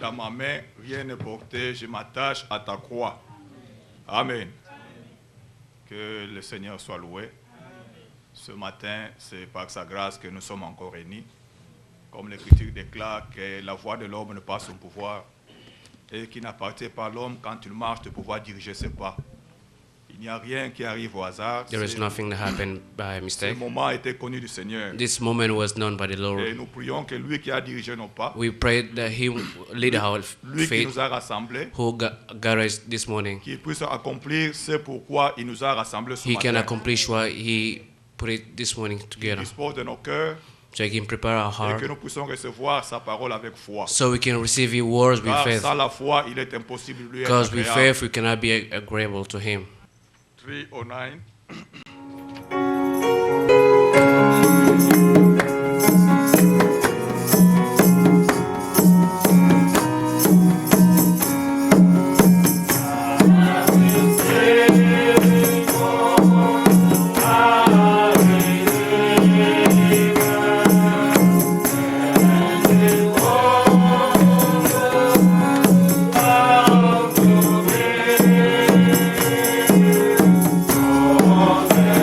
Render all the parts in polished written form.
dans ma main, rien n'est porté, je m'attache à ta croix. Amen. Que le Seigneur soit loué. Ce matin, c'est par sa grâce que nous sommes encore réunis. Comme l'Écriture déclare que la voix de l'homme ne passe son pouvoir et qu'il n'appartient pas à l'homme quand il marche de pouvoir diriger ses pas. Il n'y a rien qui arrive au hasard. There is nothing that happened by Ce mistake. moment a été connu du Seigneur. This moment was known by the Et Lord. nous prions que lui qui a dirigé nos pas, We prayed that He will lead our lui qui faith, nous a rassemblés, who gathered us this morning. qu'il puisse accomplir ce pourquoi il nous a rassemblés ce He can matin. accomplish what He put it this morning Qu'il together. dispose de nos cœurs So He can prepare our et heart, que nous puissions recevoir sa parole avec foi. so we can receive His words with Car faith. sans la foi, il est impossible de lui être Because with agréable. faith we cannot be agreeable to Him. 309. Oh,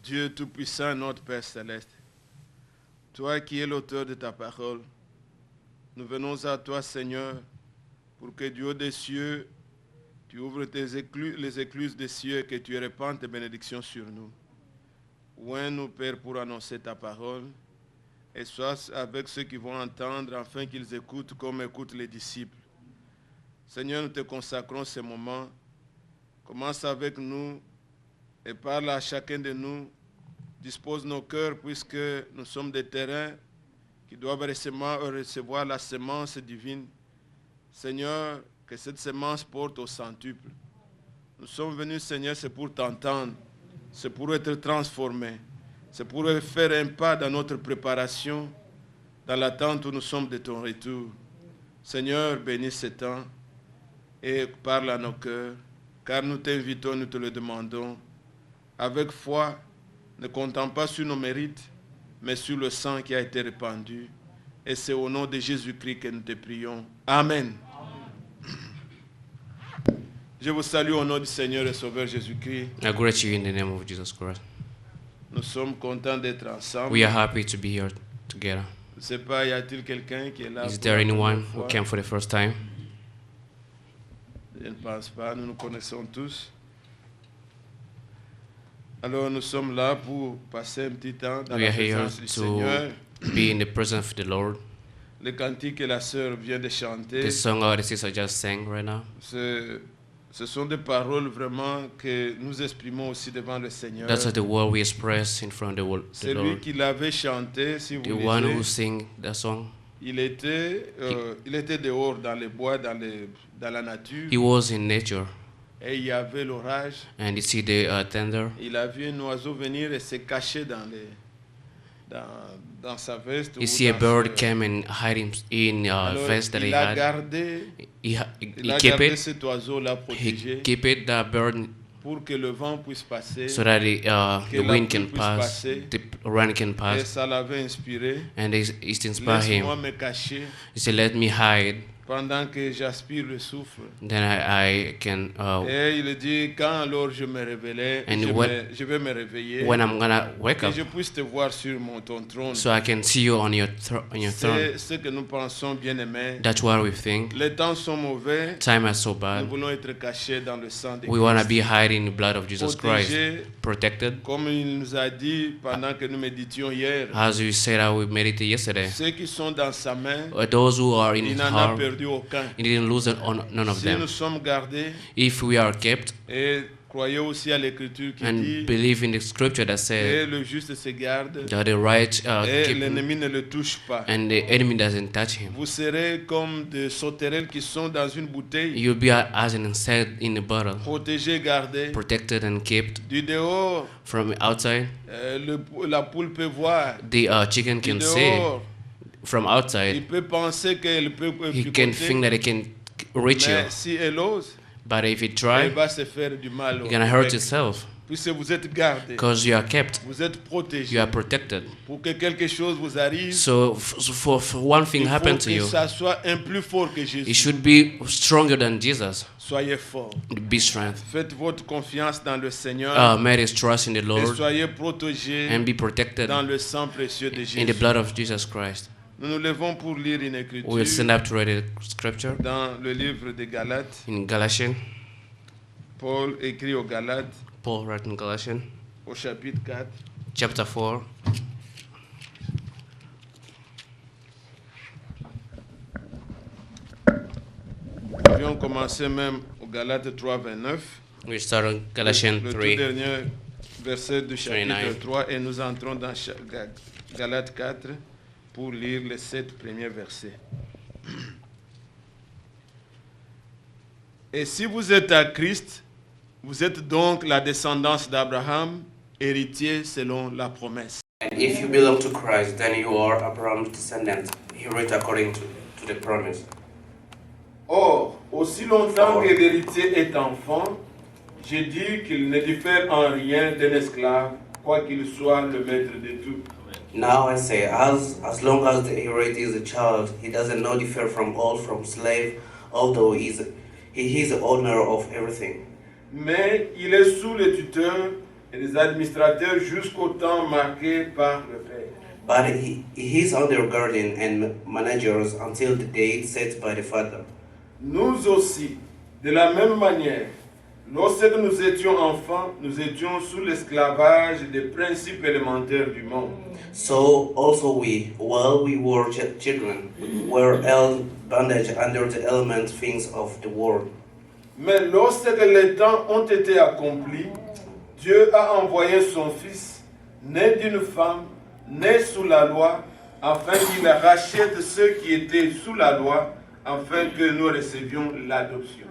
Dieu Tout-Puissant, notre Père Céleste, toi qui es l'auteur de ta parole, nous venons à toi, Seigneur, pour que du haut des cieux, tu ouvres les écluses des cieux et que tu répandes tes bénédictions sur nous. Oins-nous, Père, pour annoncer ta parole, et sois avec ceux qui vont entendre, afin qu'ils écoutent comme écoutent les disciples. Seigneur, nous te consacrons ces moments. Commence avec nous et parle à chacun de nous. Dispose nos cœurs, puisque nous sommes des terrains qui doivent recevoir la semence divine. Seigneur, que cette semence porte au centuple. Nous sommes venus, Seigneur, c'est pour t'entendre, c'est pour être transformés, c'est pour faire un pas dans notre préparation, dans l'attente où nous sommes de ton retour. Seigneur, bénis ce temps et parle à nos cœurs, car nous t'invitons, nous te le demandons, avec foi, ne comptant pas sur nos mérites, mais sur le sang qui a été répandu. Et c'est au nom de Jésus-Christ que nous te prions. Amen. Je vous salue au nom du Seigneur et Sauveur Jésus-Christ. I greet you in the name of Jesus Christ. Nous sommes contents d'être ensemble. We are happy to be here together. Je ne sais pas, y a-t-il quelqu'un qui est là? Is pour there la anyone première who fois? came for the first time? Je ne pense pas, nous nous connaissons tous. Alors nous sommes là pour passer un petit temps dans We la are here présence du Seigneur. to be in the presence of the Lord. Le cantique que la sœur vient de chanter, The song our sister just sang right now, ce sont des paroles vraiment que nous exprimons aussi devant le Seigneur. that's the word we express in front of the C'est lui Lord. qui l'avait chanté, si The vous one who lisez. sing that song, Il était dehors dans les bois, dans la nature, he was in nature, et il y avait l'orage. and you see the thunder. Il a vu un oiseau venir et se cacher dans sa veste. You ou see a dans bird ce- came and hide him in a Alors, vest that he il a had. gardé, He il a keep gardé it. cet oiseau-là He protégé keep it that bird pour que le vent puisse passer. so that que the la wind pluie can puisse pass, passer. the rain can Et pass, ça l'avait inspiré. and it inspired Laisse-moi him. me cacher He said, "Let me hide, pendant que j'aspire le souffle. then I can. Et il dit, quand alors je me réveillerai, And je vais me réveiller, When I'm gonna wake que up, je puisse te voir sur ton trône. so I can see you on your throne." C'est ce que nous pensons, bien-aimés. That's what we think. Les temps sont mauvais. Time is so Nous bad. voulons être cachés dans le sang de We wanna Christ. be hiding the blood of Jesus Christ, Protégés, protected, comme il nous a dit pendant que nous méditions hier. as we said that we meditated yesterday. Ceux qui sont dans sa main, Those who are in il His n'en a heart, perdu aucun. He didn't lose none of Si them. nous sommes gardés, If we are kept et croyez aussi à l'écriture qui and dit believe in the scripture that que says le juste se garde that the right et keep l'ennemi ne le touche pas. and the enemy doesn't touch him. Vous serez comme des sauterelles qui sont dans une bouteille, You'll be as an insect in a bottle, protégées, gardées. protected and kept Du dehors, from outside. la poule peut voir. The chicken Du can see dehors, from il outside. peut penser qu'elle peut He can picoter, think that he can reach you, mais si elle ose, but if he elle try, va se faire du mal. you're gonna hurt yourself Puisque vous êtes gardés, because you are kept, vous êtes you protégés. are protected. Pour que quelque chose vous arrive, So for one thing il faut happen to que you, ça soit un plus fort que it Jésus. should be stronger than Jesus. Soyez forts. Be strength. Faites votre confiance dans le Seigneur May his trust in the et Lord soyez protégés and be protected dans le sang précieux de in the Jésus. blood of Jesus Christ. Nous nous levons pour lire une We'll écriture stand up to read the scripture dans le livre des Galates. in Galatians. Paul écrit aux Galates Paul wrote in Galatians au chapitre 4. chapter 4. Nous avions commencé même au Galates 3, 29. We start on Galatians Le tout 3. dernier verset du chapitre 29. 3 et nous entrons dans Galates 4 pour lire les 7 premiers versets. Et si vous êtes à Christ, vous êtes donc la descendance d'Abraham, héritier selon la promesse. And if you belong to Christ, then you are Abraham's descendant. He wrote according to the promise. Or, aussi longtemps que l'héritier est enfant, j'ai dit qu'il ne diffère en rien d'un esclave, quoiqu'il soit le maître de tout. Now I say, as long as the inherit is a child, he doesn't know differ from slave, although he is the owner of everything. Mais il est sous le tuteur et des administrateurs jusqu'au temps marqué par le Père. But he's under guardian and managers until the date set by the Father. Nous aussi, de la même manière, lorsque nous étions enfants, nous étions sous l'esclavage des principes élémentaires du monde. So also we, while we were children, were held bondage under the element things of the world. Mais lorsque les temps ont été accomplis, Dieu a envoyé son Fils, né d'une femme, né sous la loi, afin qu'il rachète ceux qui étaient sous la loi, afin que nous recevions l'adoption.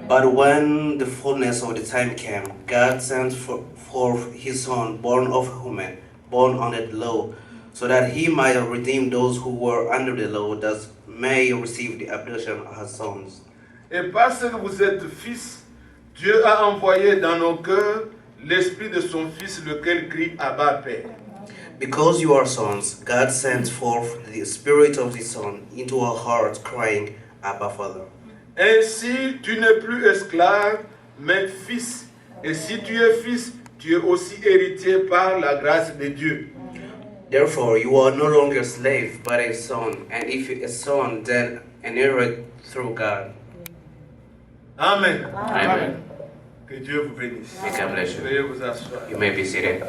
But when the fullness of the time came, God sent forth his Son, born of woman, born under the law, so that he might redeem those who were under the law, that may receive the adoption as sons. Et parce que vous êtes fils, Dieu a envoyé dans nos cœurs l'esprit de son Fils, lequel crie Abba Père. Because you are sons, God sent forth the Spirit of his Son into our hearts, crying, Abba, Father. Ainsi, tu n'es plus esclave, mais fils. Et si tu es fils, tu es aussi héritier par la grâce de Dieu. Therefore, you are no longer a slave, but a son, and if a son, then an heir through God. Amen. Amen. Que Dieu vous bénisse. May God bless you. Veuillez vous asseoir. You may be seated.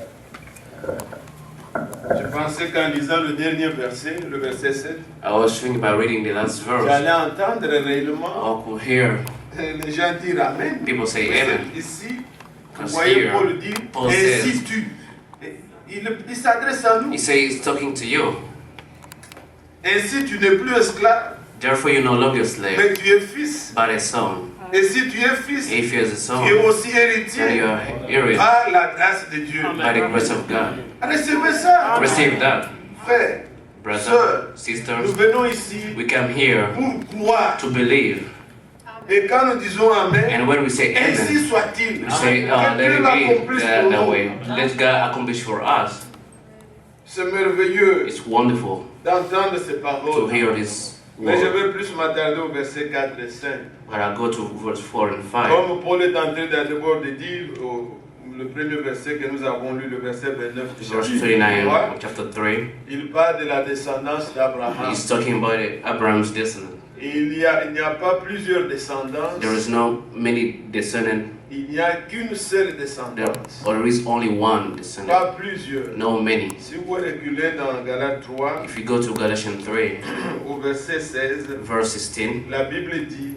Je pensais qu'en lisant le dernier verset, le verset 7, I was thinking about reading the last verse. j'allais entendre réellement I could hear les gens dire Amen. people say Parce que Amen. ici, vous Because voyez here, Paul dire, Paul ainsi says, tu. Et il s'adresse à nous. He says he's talking to you. Ainsi tu n'es plus esclave, Therefore, you're no longer a slave, mais tu es fils. but a son. Et si tu es fils, If you're a tu es son, aussi then héritier you are heir par la grâce de Dieu. by the grace of God. Recevez ça, Receive that, frère. brother, Sœur, nous sisters. venons ici We come here pour croire. to believe. Et quand nous disons Amen, And when we say ainsi Amen, soit-il. we say, Que let Dieu it l'accomplisse be pour that nous. way. Let God accomplish for us. C'est merveilleux It's wonderful d'entendre ces to paroles. hear this Mais je word. vais plus m'attarder au verset 4 et 5. But I go to verse 4 and 5. Comme Paul est en train d'abord de dire le premier verset que nous avons lu, le verset 29 du Verse chapitre 39 3, of chapter 3. il parle de la descendance d'Abraham. He's talking about Abraham's descendant. Et il n'y a pas plusieurs descendances, There is no many descendants. il n'y a qu'une seule There, descendance, or there is only one descendant. pas plusieurs. No many. Si vous reculez dans Galates 3, If you go to Galatians 3, au verset 16, verse 16, la Bible dit,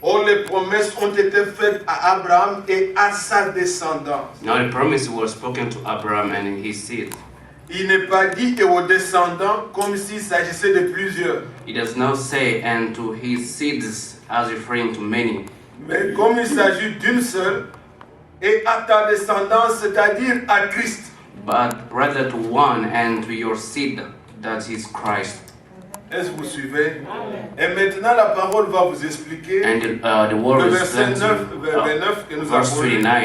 oh, les promesses ont été faites à Abraham et à sa descendance. now the promise was spoken to Abraham and his seed. Il n'est pas dit et aux descendants comme s'il s'agissait de plusieurs. He does not say and to his seeds as referring to many, Mais comme il s'agit d'une seule, et à ta descendance, c'est-à-dire à Christ. but rather to one and to your seed, that is Christ. Est-ce que vous suivez? Et maintenant, la parole va vous expliquer And the word le is verset explained 9, to, verset 9 que nous verse avons lu. 39,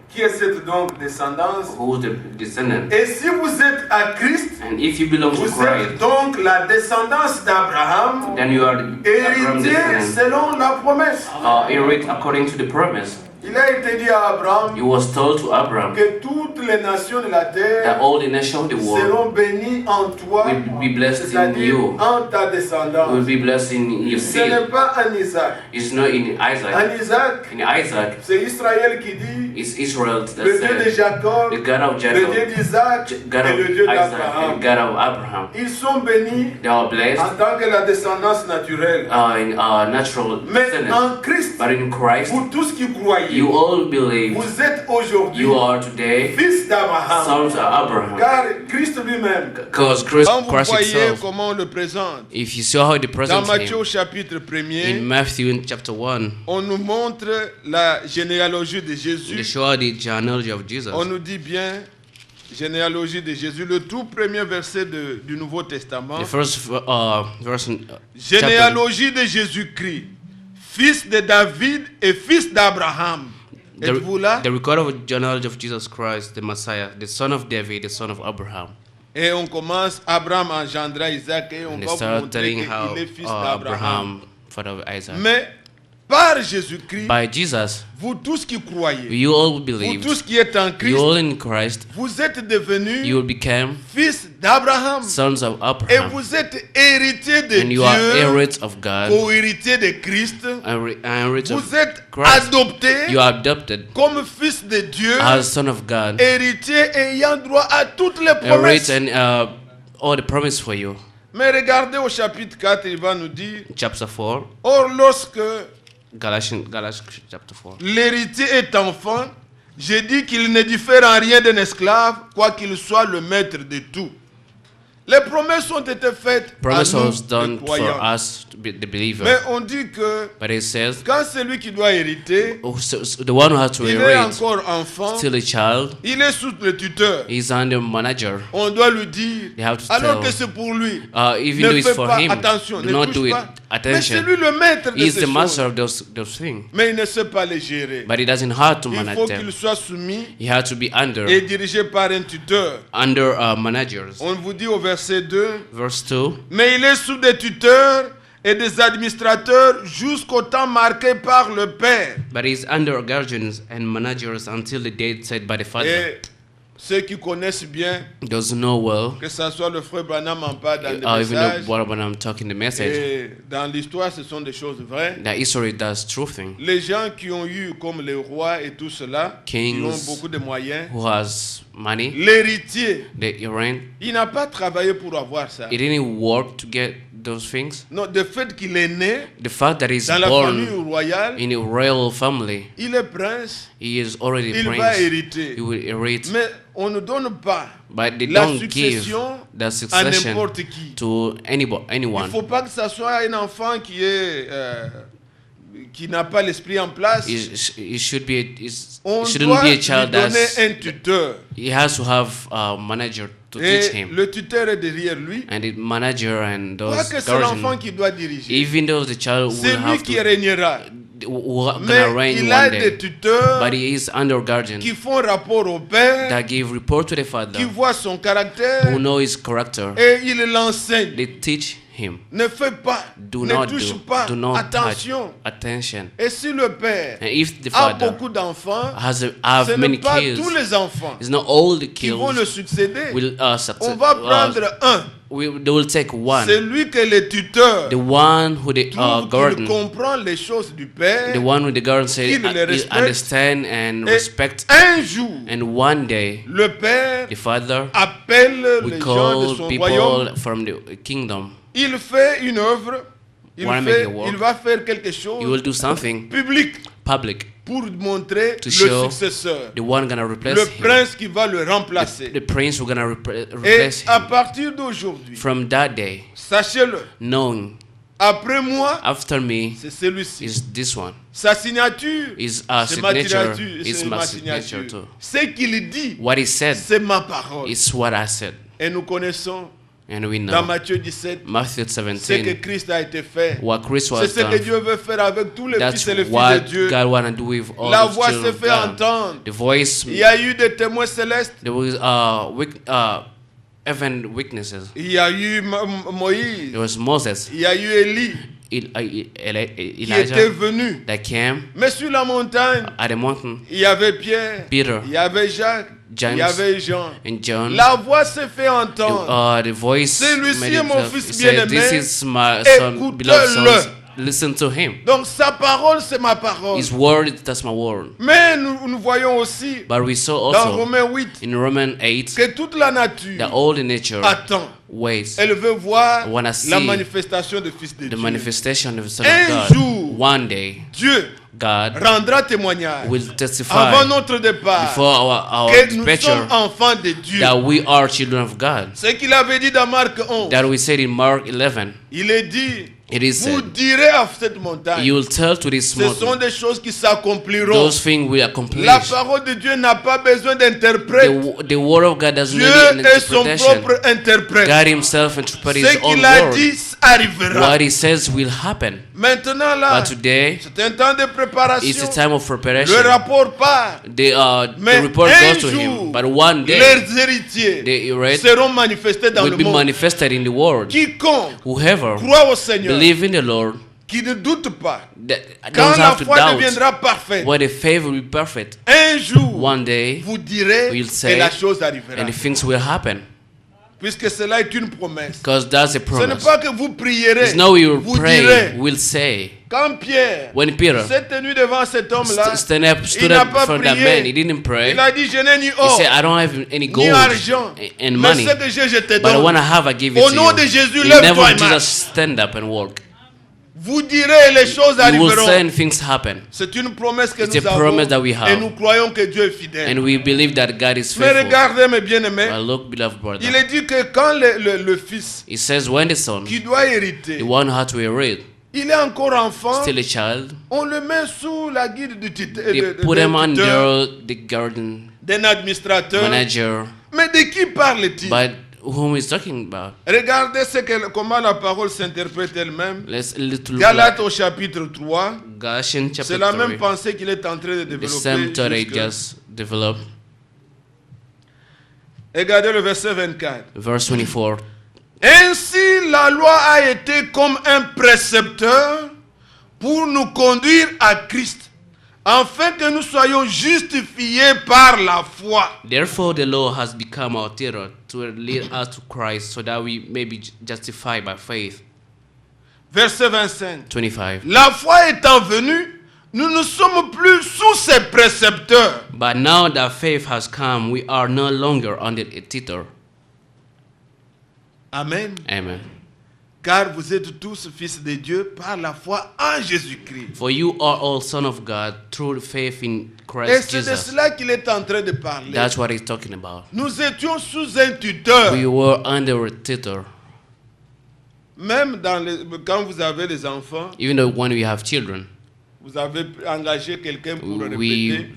Qui est cette donc descendance? who is the descendant. Et si vous êtes à Christ, And if you belong to vous êtes Christ, donc la descendance d'Abraham, then you are the Abraham's héritier descendant, selon la promesse. heir according to the promise. Il a été dit à Abraham It was told to Abraham que toutes les nations de la that terre all the nations of the world seront bénies en toi, will be blessed in c'est-à-dire you, en ta will descendance. be blessed in your Ce seed. n'est pas en Isaac. It's not in Isaac. En Isaac, In Isaac, c'est Israël qui dit it's Israel that le Dieu de said, Jacob, the God of le Dieu Jacob, d'Isaac God et of le Dieu Isaac, and d'Abraham. God of Abraham. Ils sont bénis They are blessed en tant que la descendance naturelle. in natural Mais descendants. en Christ, But in Christ, vous tous qui croyez, you all believe vous êtes aujourd'hui you are today fils d'Abraham. sons of Abraham. Car Christ lui-même, Because Christ, quand vous Christ voyez himself, comment on le présente, if you saw how the dans present Matthieu him, chapitre in 1er, Matthew in chapter 1, on nous montre la généalogie de they Jésus. show the genealogy of Jesus. On nous dit bien, généalogie de Jésus, le tout premier verset du Nouveau Testament. The first verse in chapter, Généalogie de Jésus-Christ, fils de David et fils d'Abraham. Êtes-vous là? the record of genealogy of Jesus Christ, the Messiah, the son of David, the son of Abraham. Et on commence, Abraham engendra Isaac et on And they va vous start montrer telling qu'il how est fils d'Abraham. Abraham, father of Isaac. Mais par Jésus-Christ, by Jesus, vous tous qui croyez, you all vous believed, tous qui êtes en you Christ, all in Christ, vous êtes devenus you became fils d'Abraham sons of et Abraham, vous êtes héritiers de and you are Dieu, heirs of God, co-héritiers de Christ. heirs of Vous êtes Christ. adoptés You are adopted comme fils de Dieu, as son of God, héritiers ayant droit à toutes les and promesses. written all the promise for you. Mais regardez au chapitre 4, il va nous dire, Chapter 4, or lorsque Galatians chapter 4. l'héritier est enfant, j'ai dit qu'il ne diffère en rien d'un esclave, quoiqu'il soit le maître de tout. Les promesses ont été faites Promise à nous, was done les for croyants. us, to be the believer. Mais on dit que But it says, quand celui qui doit hériter, the one who has to il est inherit, encore enfant, still a child, il est sous le tuteur. is under manager. On doit lui dire, They have to alors tell, que c'est pour lui, even ne though it's fais for pas him, attention, do ne not touche do it. pas. Mais c'est Attention. lui le maître de He is ces the master choses. of those things. Mais il ne sait pas les gérer. But he doesn't have to Il manage faut them. qu'il soit soumis He had to be et dirigé par un tuteur. under managers. On vous dit au verset 2, Verse 2, mais il est sous des tuteurs et des administrateurs jusqu'au temps marqué par le Père. but he's under guardians and managers until the date set by the Father. Et ceux qui connaissent bien, Does know well, que ce soit le frère Branham en parle dans le even message, though when I'm talking the message, et dans l'histoire, ce sont des choses vraies. that history does true thing. Les gens qui ont eu, comme les rois et tout cela, qui Kings ont beaucoup de moyens, who has money, l'héritier, the Iran, il n'a pas travaillé pour avoir ça. he didn't work to get those things. Non, le fait qu'il est né The fact that he's dans la famille born royale, in a royal family, il est prince, he is already il va prince. hériter. He will inherit, Mais on ne donne pas but they la don't give succession the à succession n'importe qui. to Il ne anyone. faut pas que ça soit un enfant qui n'a pas l'esprit en place. He should be. It On shouldn't doit be a lui child donner that's. un tuteur. He has to have a manager to teach Et him, le tuteur est derrière lui. and the manager and Pas those que c'est l'enfant guardians. qui doit diriger. Even though the child C'est will lui have qui to, régnera. who gonna Mais reign il a one des day, tuteurs but he is under guardian qui font rapport au père, that give report to the father, qui voient son caractère who know his character. et il l'enseigne. They teach him. Ne fais pas, Do ne not touche do. pas. Do not Attention. touch. Attention. Et si le père And if the a father beaucoup d'enfants, have ce many n'est pas kills, tous les enfants it's not all the qui vont le kills succéder. will On succeed. va prendre un. They will take one. C'est lui que le tuteur The one who the trouve qu'il guardian, comprend les choses du père. the one who the guardian say Il le he respecte. understand and Et respect. un jour, And one day, le père the father appelle will les gens de call son people royaume. from the kingdom. Il fait une œuvre. Wanna make it work. Il va faire quelque He will chose do something public public pour montrer to le show successeur, the one gonna replace le him, prince qui va le remplacer. the prince who gonna Et replace à him. partir d'aujourd'hui, From that day, sachez-le, knowing après moi, after me c'est celui-ci. is this one. Sa signature, Is our c'est ma signature. signature, Is c'est my ma signature signature. too. Ce qu'il dit, What he said c'est ma parole. is what I said, Et nous connaissons and we dans know Matthieu 17 Matthew ce que 17 Christ a été fait. what Christ C'est was ce que done. Dieu veut faire avec tous les That's fils et les filles what de Dieu. God wanna do with all La the voix children s'est of fait God. entendre. The voice, Il y a eu des témoins célestes. there was even weaknesses. Il y a eu Moïse. There was Moses, Il y a eu Élie qui était Elijah venu. that came Mais sur la montagne, at the mountain, il y avait Pierre, Peter il y avait Jacques, James, il y avait Jean. and John. La voix s'est fait entendre. The voice Celui-ci made est mon himself. fils He said, bien-aimé. "This is my son, beloved Écoutez-le." son. Listen to him. Donc sa parole, c'est ma parole. His word, that's my word." Mais nous voyons aussi But we saw dans also Romains 8 in Roman 8 que toute la nature that all the nature attend. waits Elle veut voir wanna see la manifestation du Fils de the Dieu. manifestation of the Son Un of God. jour, One day, Dieu God rendra témoignage will testify avant notre départ before our que nous departure sommes enfants de Dieu. that we are children of God. Ce qu'il avait dit dans Marc 11, That we said in Mark 11, il est dit, it is vous said, direz à cette montagne, you will tell to this ce sont mountain, des choses qui s'accompliront. those things will La accomplish. parole de Dieu n'a pas besoin d'interprète. The word of God doesn't Dieu need an est son interpretation. propre interprète. God himself interprets Ce his own qu'il a word. dit arrivera. What he says will happen. Maintenant là, But today, c'est un temps de it's a préparation. time of preparation. Le rapport part. The Mais report un goes to jour, him. But one day, leurs héritiers the right seront manifestés dans will le be monde. manifested in the world. Quiconque Whoever croit au Seigneur believe in the Lord qui ne doute pas, that quand don't la have to foi doubt deviendra parfaite, when the faith will be perfect. un jour, One day, vous direz we'll et say, la chose arrivera. and the things will happen. Puisque cela est une promesse. Because that's a Ce n'est promise. pas que vous prierez, It's no we will vous pray, direz. we'll say. Quand Pierre When Peter s'est tenu devant cet homme-là, stood up il n'a in pas front of that prié. man, he didn't pray. Il a dit, je n'ai ni He or, said, I don't have any ni gold argent, and mais money, ce que j'ai, je te but the one I donne. have, I give it Au to nom you. de Jésus, In the lève-toi name of et marche. Jesus, stand up and walk. Vous direz et les choses You will say arriveront. and things happen. C'est une promesse que It's nous a avons promise that we have. et nous croyons que Dieu est fidèle. And we believe that God is Mais faithful. regardez mes bien-aimés, But look, beloved il brother, est dit que quand le fils he says when the son, qui doit hériter, the one who had to inherit, il est encore enfant, still a child, on le met sous la guide du they put him under the garden d'un administrateur. manager. Mais de qui parle-t-il? But whom is talking about? Regardez comment la parole s'interprète elle-même. Let's little Galates au chapitre 3, Galatians c'est chapter la même 3. pensée qu'il est en train de The développer. same thought I jusque- just developed. Regardez le verset 24. Verse 24. Ainsi, la loi a été comme un précepteur pour nous conduire à Christ, afin que nous soyons justifiés par la foi. Therefore, the law has become our tutor to lead us to Christ, so that we may be justified by faith. Verset 25. 25. La foi étant venue, nous ne sommes plus sous ses précepteurs. But now that faith has come, we are no longer under a tutor. Amen. Amen. Car vous êtes tous fils de Dieu par la foi en Jésus-Christ. For you are all sons of God through faith in Et Christ c'est de Jesus. cela qu'il est en train de parler. That's what he's talking about. Nous étions sous un tuteur. We were under a tutor. Même quand vous avez des enfants, Even though when we have children, vous avez engagé quelqu'un pour we répéter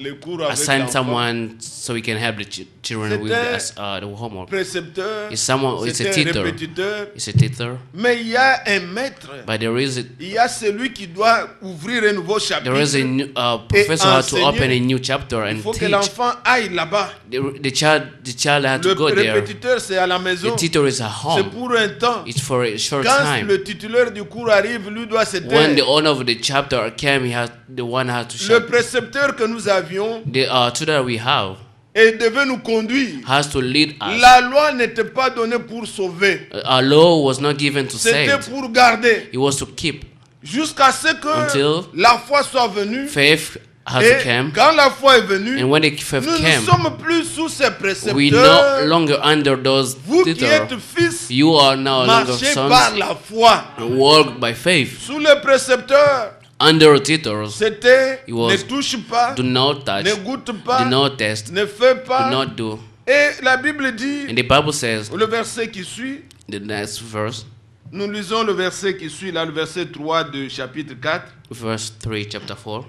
les cours avec assign l'enfant. someone so we can help the children with the homework. Précepteur, It's someone. It's a c'est un tutor. répétiteur. It's a tutor. Mais il y a un maître. But there is Il y a celui qui doit ouvrir un nouveau chapitre. a new, professor had to enseigner. open a new chapter Il and faut que teach. l'enfant aille là-bas. The child had Le to go there. répétiteur, c'est à la maison. The tutor is at C'est home. pour un temps. It's for a short Quand time. le titulaire du cours arrive, lui doit se When the taire. owner of the chapter came, the one had to Le shut. précepteur que nous avions The tutor we have et devait nous conduire. has to lead us. La loi n'était pas donnée pour sauver. Our law was not given to C'était save. pour garder. It was to keep. Jusqu'à ce que Until la foi soit venue. Faith has Et come. quand la foi est venue, And when the faith nous ne came, sommes plus sous ces we no précepteurs. longer under those Vous qui êtes tutors. fils, You are now longer marchez par sons. la foi. Walk by faith. Sous les précepteurs, Under tutors, c'était It was, ne touche pas, do not touch, ne goûte pas, do not test, ne fais do pas. not do. Et la Bible dit, And the Bible says, le verset qui suit, the next verse, nous lisons le verset qui suit, là, le verset 3 du chapitre 4. verse 3, chapter 4.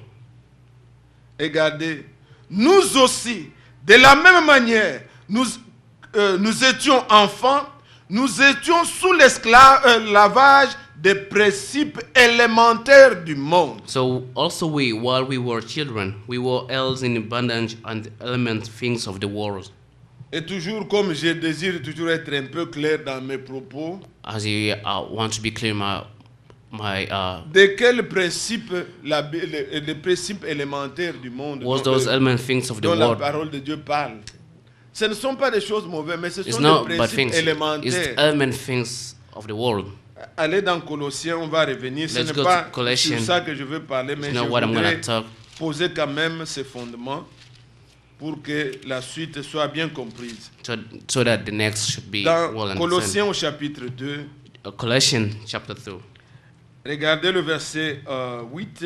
Regardez, nous aussi, de la même manière, nous étions enfants, nous étions sous l'esclavage des principes élémentaires du monde. So also we, while we were children, we were held in bondage and element things of the world. Et toujours comme je désire toujours être un peu clair dans mes propos, As I want to be clear, de quels principes, les principes élémentaires du monde was those element things of the dont la world. parole de Dieu parle. Ce ne sont pas des choses mauvaises, mais ce It's sont not des bad principes things. It's élémentaires. element things of the world. Allez dans Colossiens, on va revenir. Ce Let's n'est go pas to Colossians. sur ça que je veux parler, mais It's je not what I'm voudrais going to talk. poser quand même ces fondements pour que la suite soit bien comprise. So that the next should be Dans well understood. Colossiens au chapitre 2, Colossians chapter 2, regardez le verset 8.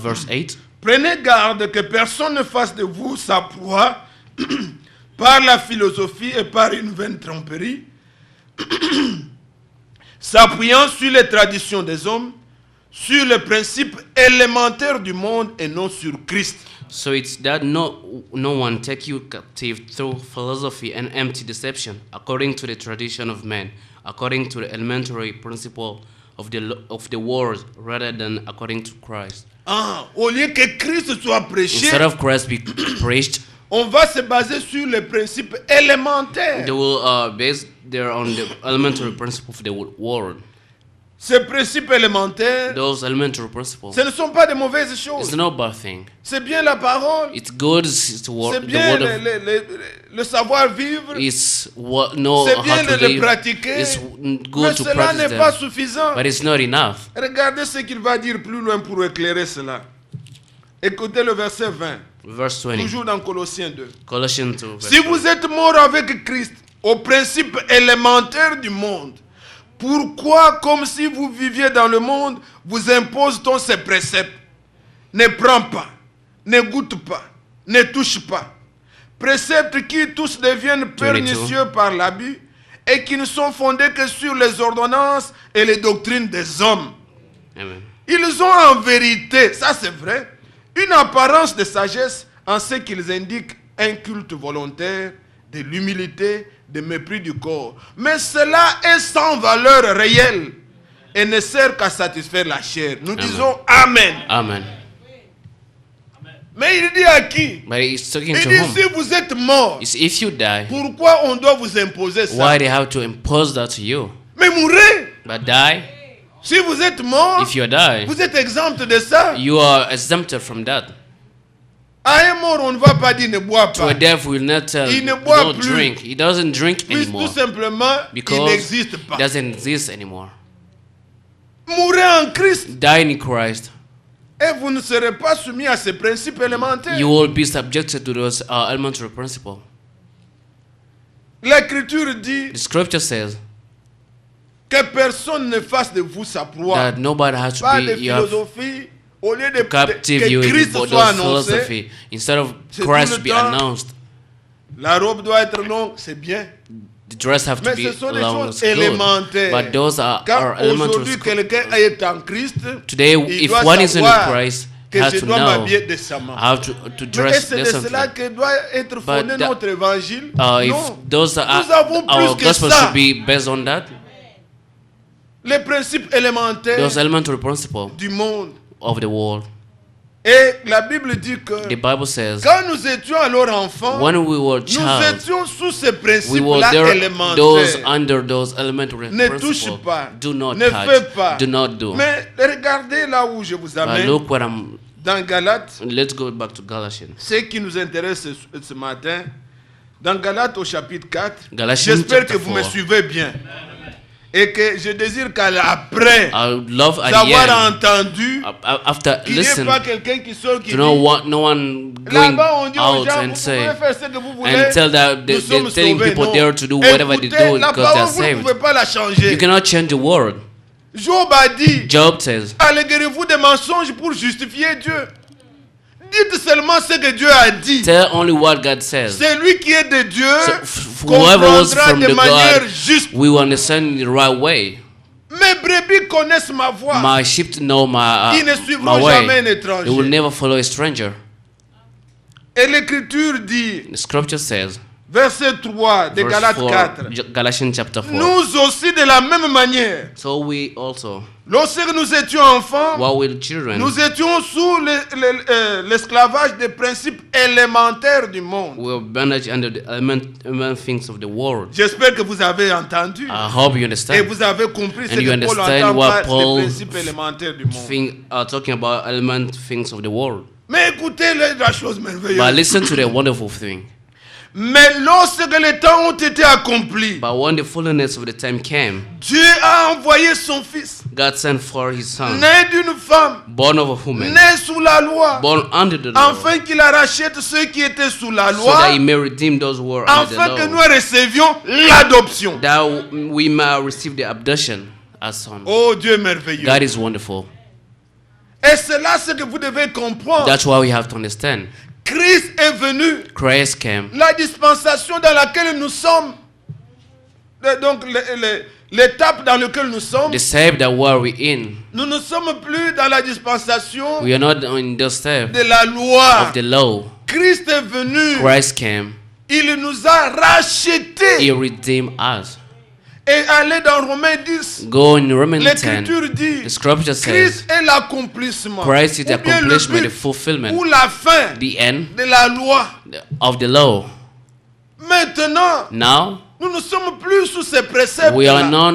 verse 8. Prenez garde que personne ne fasse de vous sa proie par la philosophie et par une vaine tromperie, s'appuyant sur les traditions des hommes, sur les principes élémentaires du monde et non sur Christ. So it's that no one take you captive through philosophy and empty deception, according to the tradition of men, according to the elementary principle of the world, rather than according to Christ. Au lieu que Christ soit prêché, Instead of Christ be preached, on va se baser sur les principes élémentaires. they will base there on the elementary principle of the world. Ces principes élémentaires, those elementary principles, ce ne sont pas de mauvaises it's choses. no bad thing. C'est bien la parole. It's good. It's C'est the bien word of. le savoir-vivre. It's what know C'est how bien to de le live. pratiquer. It's Mais good to cela practice n'est pas them, suffisant. but it's not enough. Regardez ce qu'il va dire plus loin pour éclairer cela. Écoutez le verset 20, Verse 20, toujours dans Colossiens 2. Colossians 2. verse Si 20. vous êtes mort avec Christ aux principes élémentaires du monde, pourquoi, comme si vous viviez dans le monde, vous impose-t-on ces préceptes? Ne prends pas, ne goûte pas, ne touche pas. Préceptes qui tous deviennent pernicieux par l'abus et qui ne sont fondés que sur les ordonnances et les doctrines des hommes. Amen. Ils ont en vérité, ça c'est vrai, une apparence de sagesse en ce qu'ils indiquent un culte volontaire, de l'humilité, de mépris du corps. Mais cela est sans valeur réelle et ne sert qu'à satisfaire la chair. Nous disons Amen. Amen. Mais il dit à qui? But he's talking Il to dit whom? si vous êtes mort, It's if you die, pourquoi on doit vous imposer ça? why they have to impose that to you? Mais mourrez. But die. Si vous êtes mort, If you die, vous êtes exempt de ça. you are exempted from that. À un mort, on ne va pas dire ne bois To a pas. deaf will not tell Il ne boit don't plus. drink. He doesn't drink Puis anymore tout simplement, il because n'existe it pas. doesn't exist anymore. Mourrez en Christ Die in Christ. et vous ne serez pas soumis à ces principes élémentaires. You will be subjected to those elementary principles. L'Écriture dit The scripture says que personne ne fasse de vous sa proie. that nobody has to Pas de be you have philosophie. Au lieu de captive you que in Christ those soit annoncé, philosophy. Instead of C'est tout Christ le be temps. announced, la robe doit être longue, c'est bien. the dress have to Mais be ce sont des long. choses It's good. élémentaires. But those are Quand elementary. aujourd'hui quelqu'un est en Christ, Today, il if doit one is in savoir Christ, que has je to dois know m'habiller décemment. how to Mais dress c'est de cela decently. que doit être fondé that- notre évangile. If Non. those are Nous avons our plus que gospel ça. should be based on that, Les principes élémentaires those elementary principles du monde. of the world. Et la Bible dit que The Bible says, quand nous étions alors enfants, when we were nous child, étions sous ces we were principes-là there, those élémentaires. under those elementary Ne touche principles. pas, Do not ne fais touch. pas. Do not do. Mais regardez là où je vous But amène, look what I'm. dans Galates, Let's go back to Galatians. ce qui nous intéresse ce matin, dans Galates au chapitre 4, Galatians j'espère que chapter vous me 4. suivez bien. Et que je désire qu'après I would love at the avoir end, entendu, after qu'il n'y ait listen, pas quelqu'un qui sort qui to know dit, what no one going là-bas on dit aux out gens, and vous say, pouvez faire ce que vous voulez, and tell that nous they're sommes telling sauvés. people Non. there to do whatever they Écoutez, do la because they're parole, vous ne saved. pouvez pas la changer. You cannot change the world. Job a dit, Job says, alléguerez-vous des mensonges pour justifier Dieu. Dites seulement ce que Dieu a dit. tell only what God says. C'est lui qui est de Dieu, So, whoever was comprendra from de the manière God, juste. we will understand the right way. Mes brebis connaissent ma voix. My sheep know Ils ne my suivront way. jamais un They will étranger. never follow a stranger. Et l'Écriture dit, The scripture says, verset 3 de verse Galates 4, 4, Galatians chapter 4. nous aussi de la même manière, So we also, lorsque nous étions enfants, while we're children, nous étions sous l'esclavage des principes élémentaires du monde. we were bondage under the element things of the world. J'espère que vous avez entendu I hope you et understand. vous avez compris ce And you que Paul understand entend what par Paul les principes élémentaires du monde. Talking about element things of the world. Mais écoutez la chose But merveilleuse. listen to the wonderful thing. Mais lorsque les temps ont été accomplis, But when the fullness of the time came, Dieu a envoyé son fils, God sent for his son, né d'une femme, born of a woman, né sous la loi, born under the law, afin qu'il rachète ceux qui étaient sous la so loi, that he may redeem those who were under afin que the nous law, recevions l'adoption. that we may receive the adoption as sons. Oh Dieu merveilleux. God is wonderful. Et c'est là ce que vous devez comprendre. That's why we have to understand. Christ est venu. Christ came. La dispensation dans laquelle nous sommes, donc l'étape dans laquelle nous sommes, The step that we're in, nous ne sommes plus dans la dispensation we are not in the step de la loi. of the law. Christ est venu. Christ came. Il nous a rachetés. He redeemed us. Et allez dans Romains 10. Go in Romans 10. L'Écriture dit, The scripture says, Christ est l'accomplissement. Christ is the Ou bien le accomplishment, the but fulfillment, ou la fin the end de la loi. of the law. Maintenant, Now, Nous ne sommes plus sous ces préceptes. We are no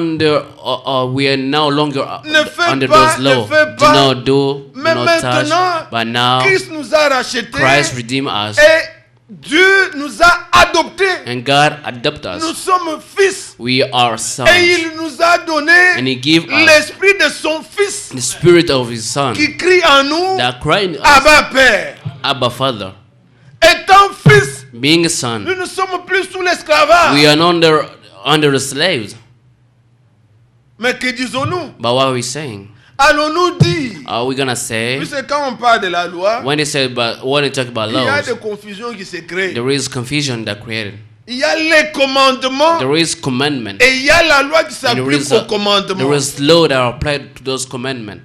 longer Ne fais under pas, those ne laws. fais Do pas. not do, do Mais not maintenant, touch. But now, Christ nous a rachetés Christ redeemed us, et Dieu nous a adoptés. and God adopted Nous us. sommes fils We are sons, et il nous a donné and He gave us l'esprit de son fils the Spirit of His Son qui crie en nous, that cried us, Abba Père. Abba Father. Étant fils, Being a son, nous ne sommes plus sous l'esclavage. we are not under the slaves. Mais que disons-nous? But what are we saying? Allons-nous dire? Are we gonna say, Puisque quand on parle de la loi, when they talk about il y a laws, des confusions qui se créent. there is confusion that created. Il y a les commandements There is commandment. et il y a la loi qui And s'applique aux commandements. there is law that are applied to those commandments.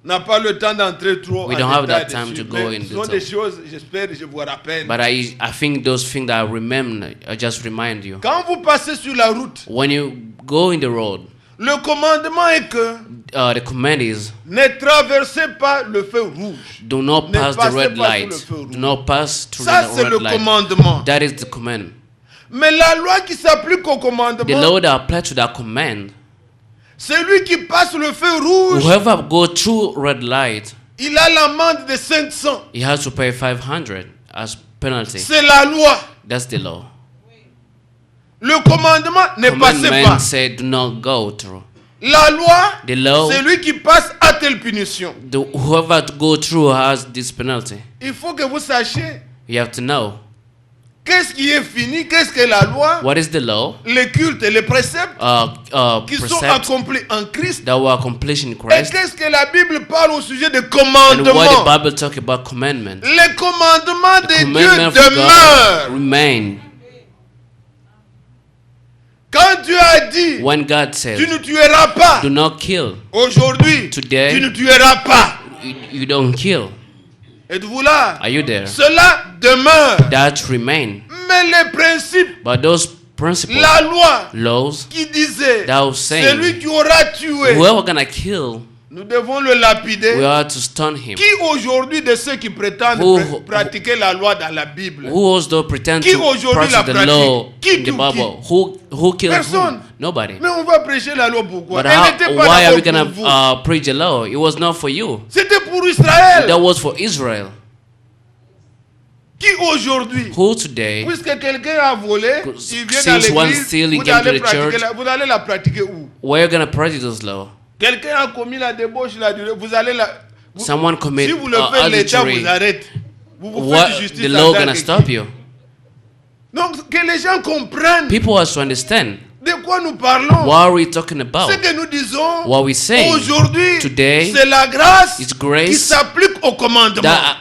On n'a pas le temps d'entrer trop We en don't have détail that time dessus, to go mais in ce sont detail. des choses, j'espère, je vous rappelle. But I think those things that I remember, I just remind you. Quand vous passez sur la route, When you go in the road, le commandement est que the command is, ne traversez pas le feu rouge. do not Ne pass the passez red pas sous light. le feu rouge. Do not pass through Ça, the c'est le red light. commandement. That is the command. Mais la loi qui s'applique au The commandement, law that applies to that command, celui qui passe le feu rouge, whoever go through red light, il a l'amende de 500. he has to pay 500 as penalty. C'est la loi. That's the law. Le commandement, ne passez Commandment pas. said, do not go through. La loi, The law, celui qui passe a telle punition. whoever to go through has this penalty. Il faut que vous sachiez You have to know qu'est-ce qui est fini, qu'est-ce que la loi, what is the law, les cultes et les préceptes qui sont precepts accomplis en Christ. that were accomplished in Et Christ, qu'est-ce que la Bible parle au sujet des and what commandements. the Bible talk about commandments. Les commandements de Dieu Commandments of God demeurent. remain. Quand Dieu a dit, When God tu said, ne tueras pas, do not kill, aujourd'hui, Today, tu ne tueras pas. you don't kill. Êtes-vous là? Are you there? Cela demeure. That remain. Mais les principes, But those principles, la loi laws, qui disait, that was saying, celui qui aura tué, whoever gonna kill, nous devons le lapider. we are to stone him. Qui aujourd'hui de ceux qui prétendent Who- pratiquer la loi dans la Bible? Who also pretend Qui to aujourd'hui la practice the pratique? law Qui in the tue Bible? Who killed Personne. whom? Nobody. Mais on va prêcher la loi pourquoi? But Elle n'était pas why are we d'accord pour vous. gonna preach the law? It was not for you. C'était pour Israël. That was for Israel. Qui aujourd'hui, Who today, puisque quelqu'un a volé, il vient dans since one l'église, stealing vous came to allez the pratiquer church, vous allez la pratiquer où? where you gonna practice this law? Quelqu'un a commis la débauche, vous allez la... Someone commit si vous le faites, l'État adultery. vous arrête. Vous faites What justice the en law tant gonna que- stop you? Donc, que les gens comprennent People has to understand de quoi nous parlons. what are we talking about. Ce que nous disons What we say aujourd'hui, today, c'est la grâce it's grace qui s'applique au commandement. that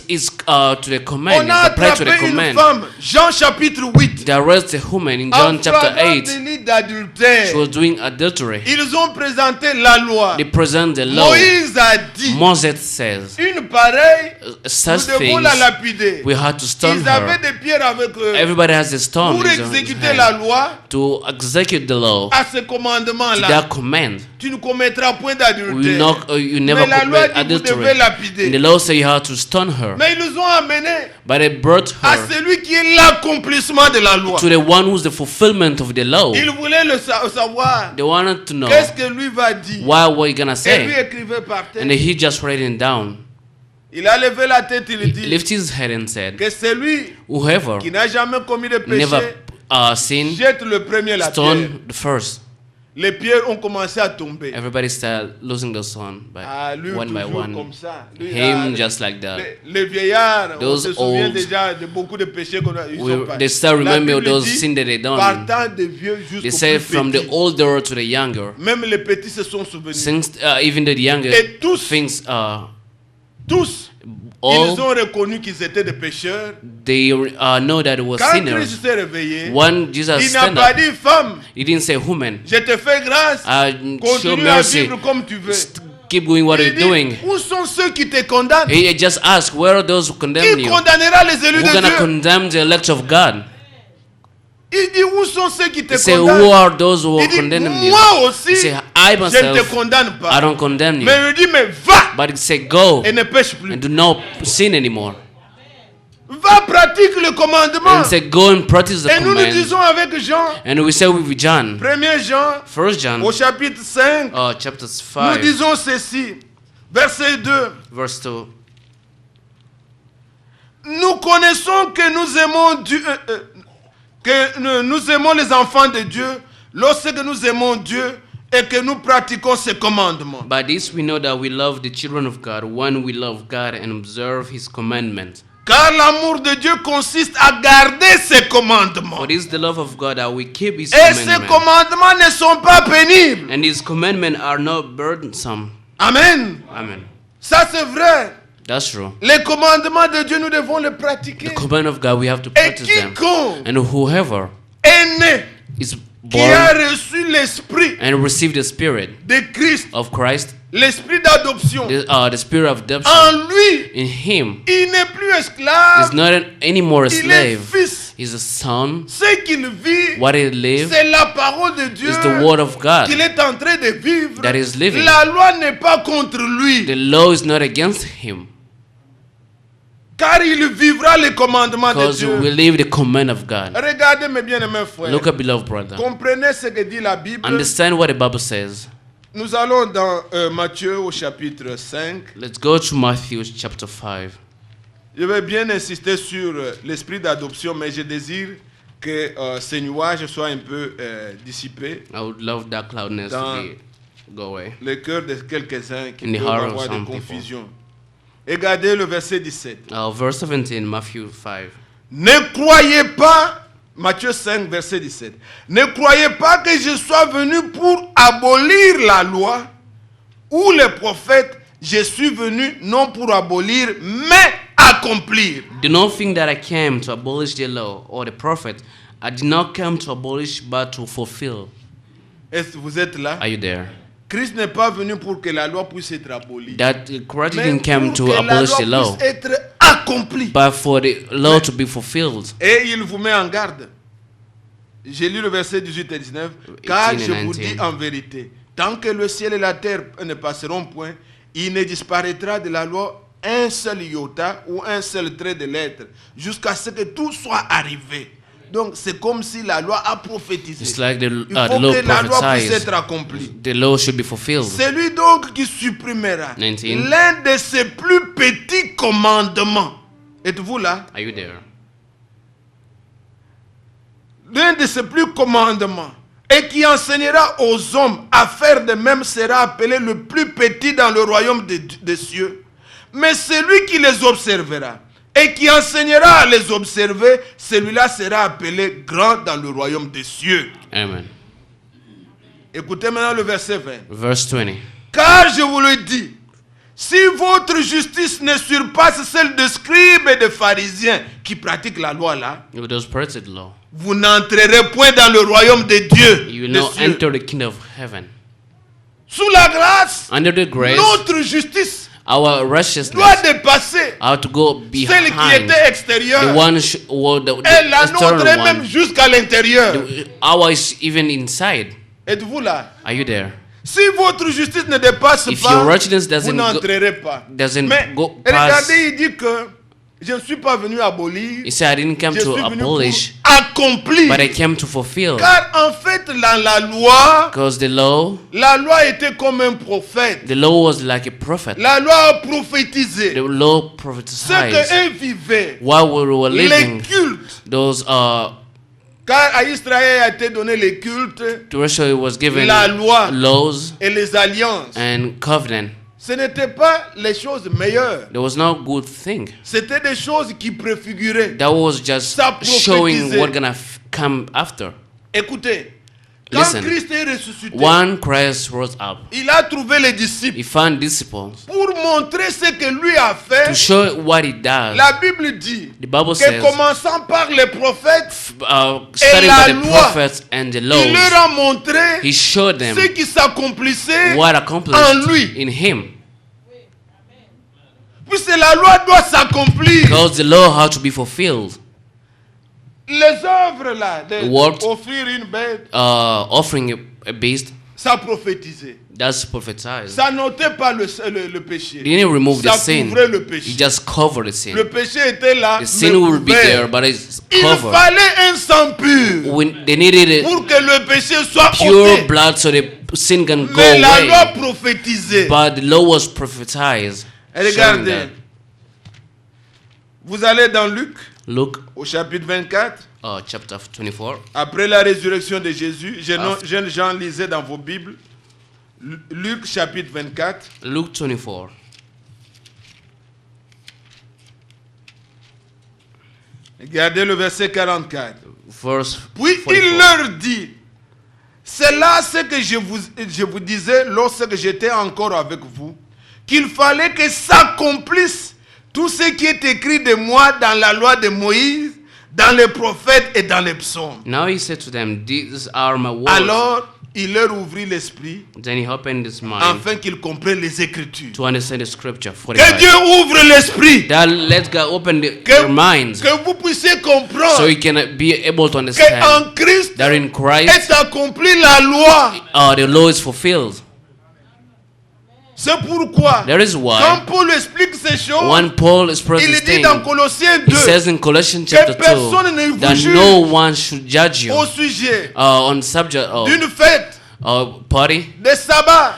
is to the command, On a is applied to attrapé the une command. femme, Jean chapitre 8, They arrested a woman in en John chapter flagrant 8. délit d'adultère. She was doing adultery. Ils ont présenté la loi. They present the law. Moïse a dit, Moses says, une pareille, such nous devons things, la lapider. we had to stone Ils avaient her. des pierres avec eux Everybody has a stone pour in his exécuter la hand loi to execute the law, à ce to commandement-là. that command. Tu ne commettras point You, d'adultère. you never Mais la loi commit dit vous devez adultery. And the lapider. law say you have to stone her. Mais ils nous ont amenés But they brought à her celui qui est l'accomplissement de la loi. to the one who's the fulfillment of the law. Ils voulaient le savoir. They wanted to know Qu'est-ce que lui va dire? what were you gonna Et lui say. écrivait par terre. And he just wrote it down. Il a levé la tête, il He dit lifted his head and said, que celui whoever qui n'a jamais commis de péché never sinned, jette le premier la pierre. stone the first. Les pierres ont commencé à tomber. Everybody started losing the son Ah, lui one by toujours one. comme ça. Lui, Him ah, just like that. les vieillards, on Those se souvient old- déjà de beaucoup de péchés qu'on a eu. They start remembering those sins that they done. Partant des vieux They jusqu'aux say plus from the petits. older to the younger. Même les petits se sont souvenus. Since even the younger Et tous, things, tous, all ils ont reconnu qu'ils étaient des pécheurs. they know that it was Quand sinners. Christ s'est réveillé, When Jesus il n'a stand pas up, dit femme, he didn't say woman, je te fais grâce, show continue à mercy, vivre comme tu veux. keep doing what Il you're dit, doing. où sont ceux qui te condamnent? He just asked, where are those who condemn Qui you? condamnera les élus Who's de gonna Dieu? condemn the elect of God? Il dit, où sont ceux qui te He say, condamnent? who are those who Il are dit, condemning you? moi aussi, He say, I je ne te myself, condamne I pas. don't condemn you. Mais il dit, mais va But he say, go et ne pêche plus. and do not sin anymore. Va pratiquer le commandement. and say, go and practice the Et nous nous command. disons avec Jean, And we say with John, 1 Jean, 1 John, au chapitre 5, chapter nous 5, disons ceci. Verset 2. verse 2. Nous connaissons que nous aimons Dieu, nous aimons les enfants de Dieu lorsque nous aimons Dieu et que nous pratiquons ses commandements. By this we know that we love the children of God when we love God and observe His commandments. Car l'amour de Dieu consiste à garder ses commandements. For this is the love of God that we keep His Et ces commandments. commandements ne sont pas pénibles. And His commandments are not burdensome. Amen. Amen. Ça c'est vrai. That's true. Les commandements de Dieu, nous devons les pratiquer. The command of God, we have to Et practice them. quiconque And whoever est né, is qui a born reçu l'esprit and received the Spirit de Christ, of Christ, l'esprit d'adoption, the Spirit of adoption, en lui, in Him il n'est plus is esclave, not anymore a il est slave. fils. He's a son. Ce qu'il vit, What he lives c'est la parole de Dieu is the word of God. qu'il est en train de vivre. That is living. La loi n'est pas contre lui, The law is not against him, car il vivra les commandements de because we Dieu. live the command of God. Regardez mes bien-aimés frères. Look at beloved brother. Comprenez ce que dit la Bible. Understand what the Bible says. Nous allons dans Matthieu au chapitre 5. Let's go to Matthew chapter 5. Je vais bien insister sur l'esprit d'adoption, mais je désire que ces nuages soient un peu dissipés I would love that cloudness Dans- to go away. le cœur de quelques-uns qui In the peuvent heart of avoir some des people. confusions. Regardez le verset 17. Verse 17, Matthew 5. Ne croyez pas, Matthieu 5, verset 17, ne croyez pas que je sois venu pour abolir la loi ou les prophètes. Je suis venu non pour abolir, mais accomplir. Do not think that I came to abolish the law or the prophet. I did not come to abolish but to fulfill. Est-ce que vous êtes là? Are you there? Christ n'est pas venu pour que la loi puisse être abolie, That Christ mais didn't come pour to que la abolish loi the law, puisse être accomplie. but for the law to be fulfilled. Et il vous met en garde. J'ai lu le verset 18 et 19. Car 18 je and vous 19. dis en vérité, tant que le ciel et la terre ne passeront point, il ne disparaîtra de la loi un seul iota ou un seul trait de lettre, jusqu'à ce que tout soit arrivé. Donc c'est comme si la loi a prophétisé. It's like Il the faut law que la loi puisse prophesies. être accomplie. The law should be fulfilled. Celui donc qui supprimera 19. l'un de ses plus petits commandements. Êtes-vous là? Are you there? L'un de ses plus commandements, et qui enseignera aux hommes à faire de même sera appelé le plus petit dans le royaume des cieux. Mais celui qui les observera et qui enseignera à les observer, celui-là sera appelé grand dans le royaume des cieux. Amen. Écoutez maintenant le verset 20. Verse 20. Car je vous le dis, si votre justice ne surpasse celle de scribes et de pharisiens qui pratiquent la loi là, With those practice the law, vous n'entrerez point dans le royaume de Dieu. you will des not cieux. enter the kingdom of heaven. Sous la grâce, Under the grace, notre justice our doit righteousness dépasser are to go celle qui behind était extérieure. the one, the Et la nôtre external est même one. jusqu'à l'intérieur. Our is even inside. Êtes-vous là? Are you there? Si votre justice ne dépasse If pas, your righteousness vous doesn't n'entrerez pas. doesn't Mais go past, regardez, il dit que je ne suis pas venu abolir, he said, I didn't come je to suis venu abolish, pour accomplir. but I came to fulfill. Car en fait, dans la loi, Because the law était comme un prophète. The law was like a prophet. La loi a prophétisé The law ce prophesied qu'eux vivaient. while we were Les living. cultes. Those Car à Israël a été donné les cultes, to Israel was given la loi laws et les alliances. and covenant. Ce n'étaient pas les choses meilleures. There was no good thing. C'était des choses qui préfiguraient. That was just Ça showing prophétisait. what gonna come after. Écoutez, quand Listen. Christ est ressuscité, When Christ rose up, il a trouvé les disciples he found disciples pour montrer ce que lui a to fait. show what he does. La Bible dit The Bible que says, commençant par les prophètes, starting la by the loi, prophets and the il leur laws, a montré he showed them ce qui s'accomplissait what en accomplished lui. in him. Puisque la loi doit s'accomplir. Because the law had to be fulfilled. Les œuvres là, What? offrir une bête, Offering a beast, ça prophétisait. That's prophesied. Ça n'ôtait pas le péché. He didn't remove the Ça sin. couvrait le péché. He just covered the sin. Le péché était là, The mais sin will be couvert. there, but it's Il covered. fallait un sang pur When they needed pour que le péché soit pure ôté. blood so the sin can go Mais la loi away. prophétisait. But the law was prophesied. Et showing regardez, that. vous allez dans Luc, Luke au chapitre 24, chapter 24. après la résurrection de Jésus. After- Jeunes gens, lisez dans vos Bibles. Luc, chapitre 24. Luke 24. Regardez le verset 44. Verse Puis 44. il leur dit, c'est là ce que je vous disais lorsque j'étais encore avec vous, qu'il fallait que s'accomplisse tout ce qui est écrit de moi dans la loi de Moïse, dans les prophètes et dans les psaumes. Now he said to them, these are my words. Alors, il leur ouvrit l'esprit Then he opened his mind afin qu'ils comprennent les Écritures. to understand the scripture. Que 45. Dieu ouvre l'esprit, That let God open their minds que vous puissiez so comprendre you can be able to understand qu'en Christ that in Christ est accomplie la loi. the law is fulfilled. C'est pourquoi, That is quand why Paul explique ces choses, when Paul expresses il this dit thing, dans Colossiens he 2 says in Colossians que chapter personne ne 2 vous that juge no one should judge you au sujet on subject of d'une fête, party, de sabbat,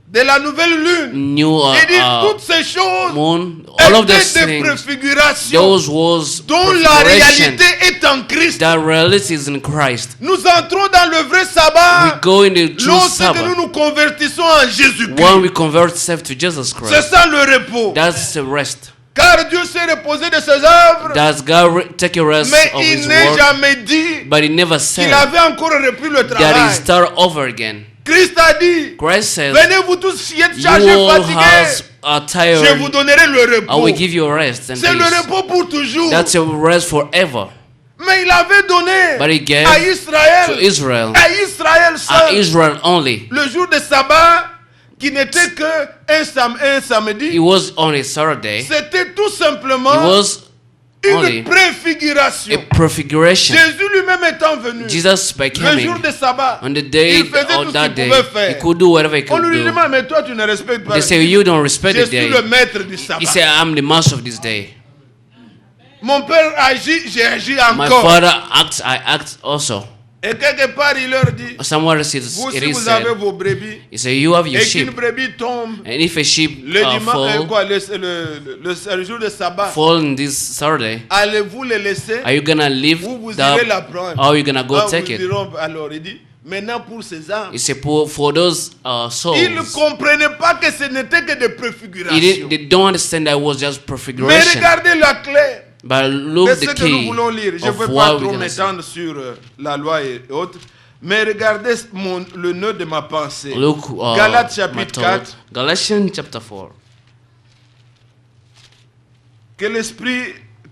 de la nouvelle lune. new Il dit toutes ces choses moon, all of those étaient des things, préfigurations those was dont la preparation. réalité est en Christ. That reality is in Christ. Nous entrons dans le vrai We sabbat go in the true lorsque nous Sabbath nous convertissons en when Jésus-Christ. we convert ourselves to Jesus C'est Christ. ça le repos. That's the rest. Car Dieu s'est reposé de ses œuvres, Does God take a rest mais of il His n'est work? jamais dit But He never qu'il said avait encore repris le that He travail. start over again. Christ a dit, Christ says, venez vous tous qui êtes "You chargés, all fatigués, are je vous tired. donnerai le I repos. will give you a rest and C'est le peace." repos pour toujours. That's a rest forever. Mais il avait donné But He gave à to Israël, Israel, à Israël seul, Israel only. le jour de sabbat qui n'était que un samedi. It was on a Saturday. C'était tout It simplement was only une préfiguration. a prefiguration. Jésus lui-même étant venu, Jesus by le jour coming de sabbat, on the day il faisait tout on ce that qu'il day, pouvait he faire. could do whatever he On could lui do. demande, mais toi tu ne respectes pas. They say you don't respect Je the suis le day. maître du sabbat. He said, I'm the master of this day. Mon père agit, j'ai agi My encore. father acts, I act also. Et quelque part, il leur dit, Somewhere it vous is si vous avez said, vos brebis, he said, you have your et qu'une sheep, brebis tombe, and if a sheep le dimanche, fall le jour de sabbat, in this Saturday, allez-vous les laisser are you gonna leave ou vous that, irez la prendre? or are you gonna go Ah, take vous it? diront, alors il dit, maintenant pour ces âmes, He said, for those souls, ils ne comprenaient pas que ce n'était que des préfigurations. they don't understand that it was just Mais prefiguration. regardez la clé. But look C'est ce the que nous key voulons lire. Je ne of veux pas what we're trop gonna see. m'étendre sur la loi et autres. Mais regardez le nœud de ma pensée. Look, Galates my chapitre thought. 4. Galatians chapter 4.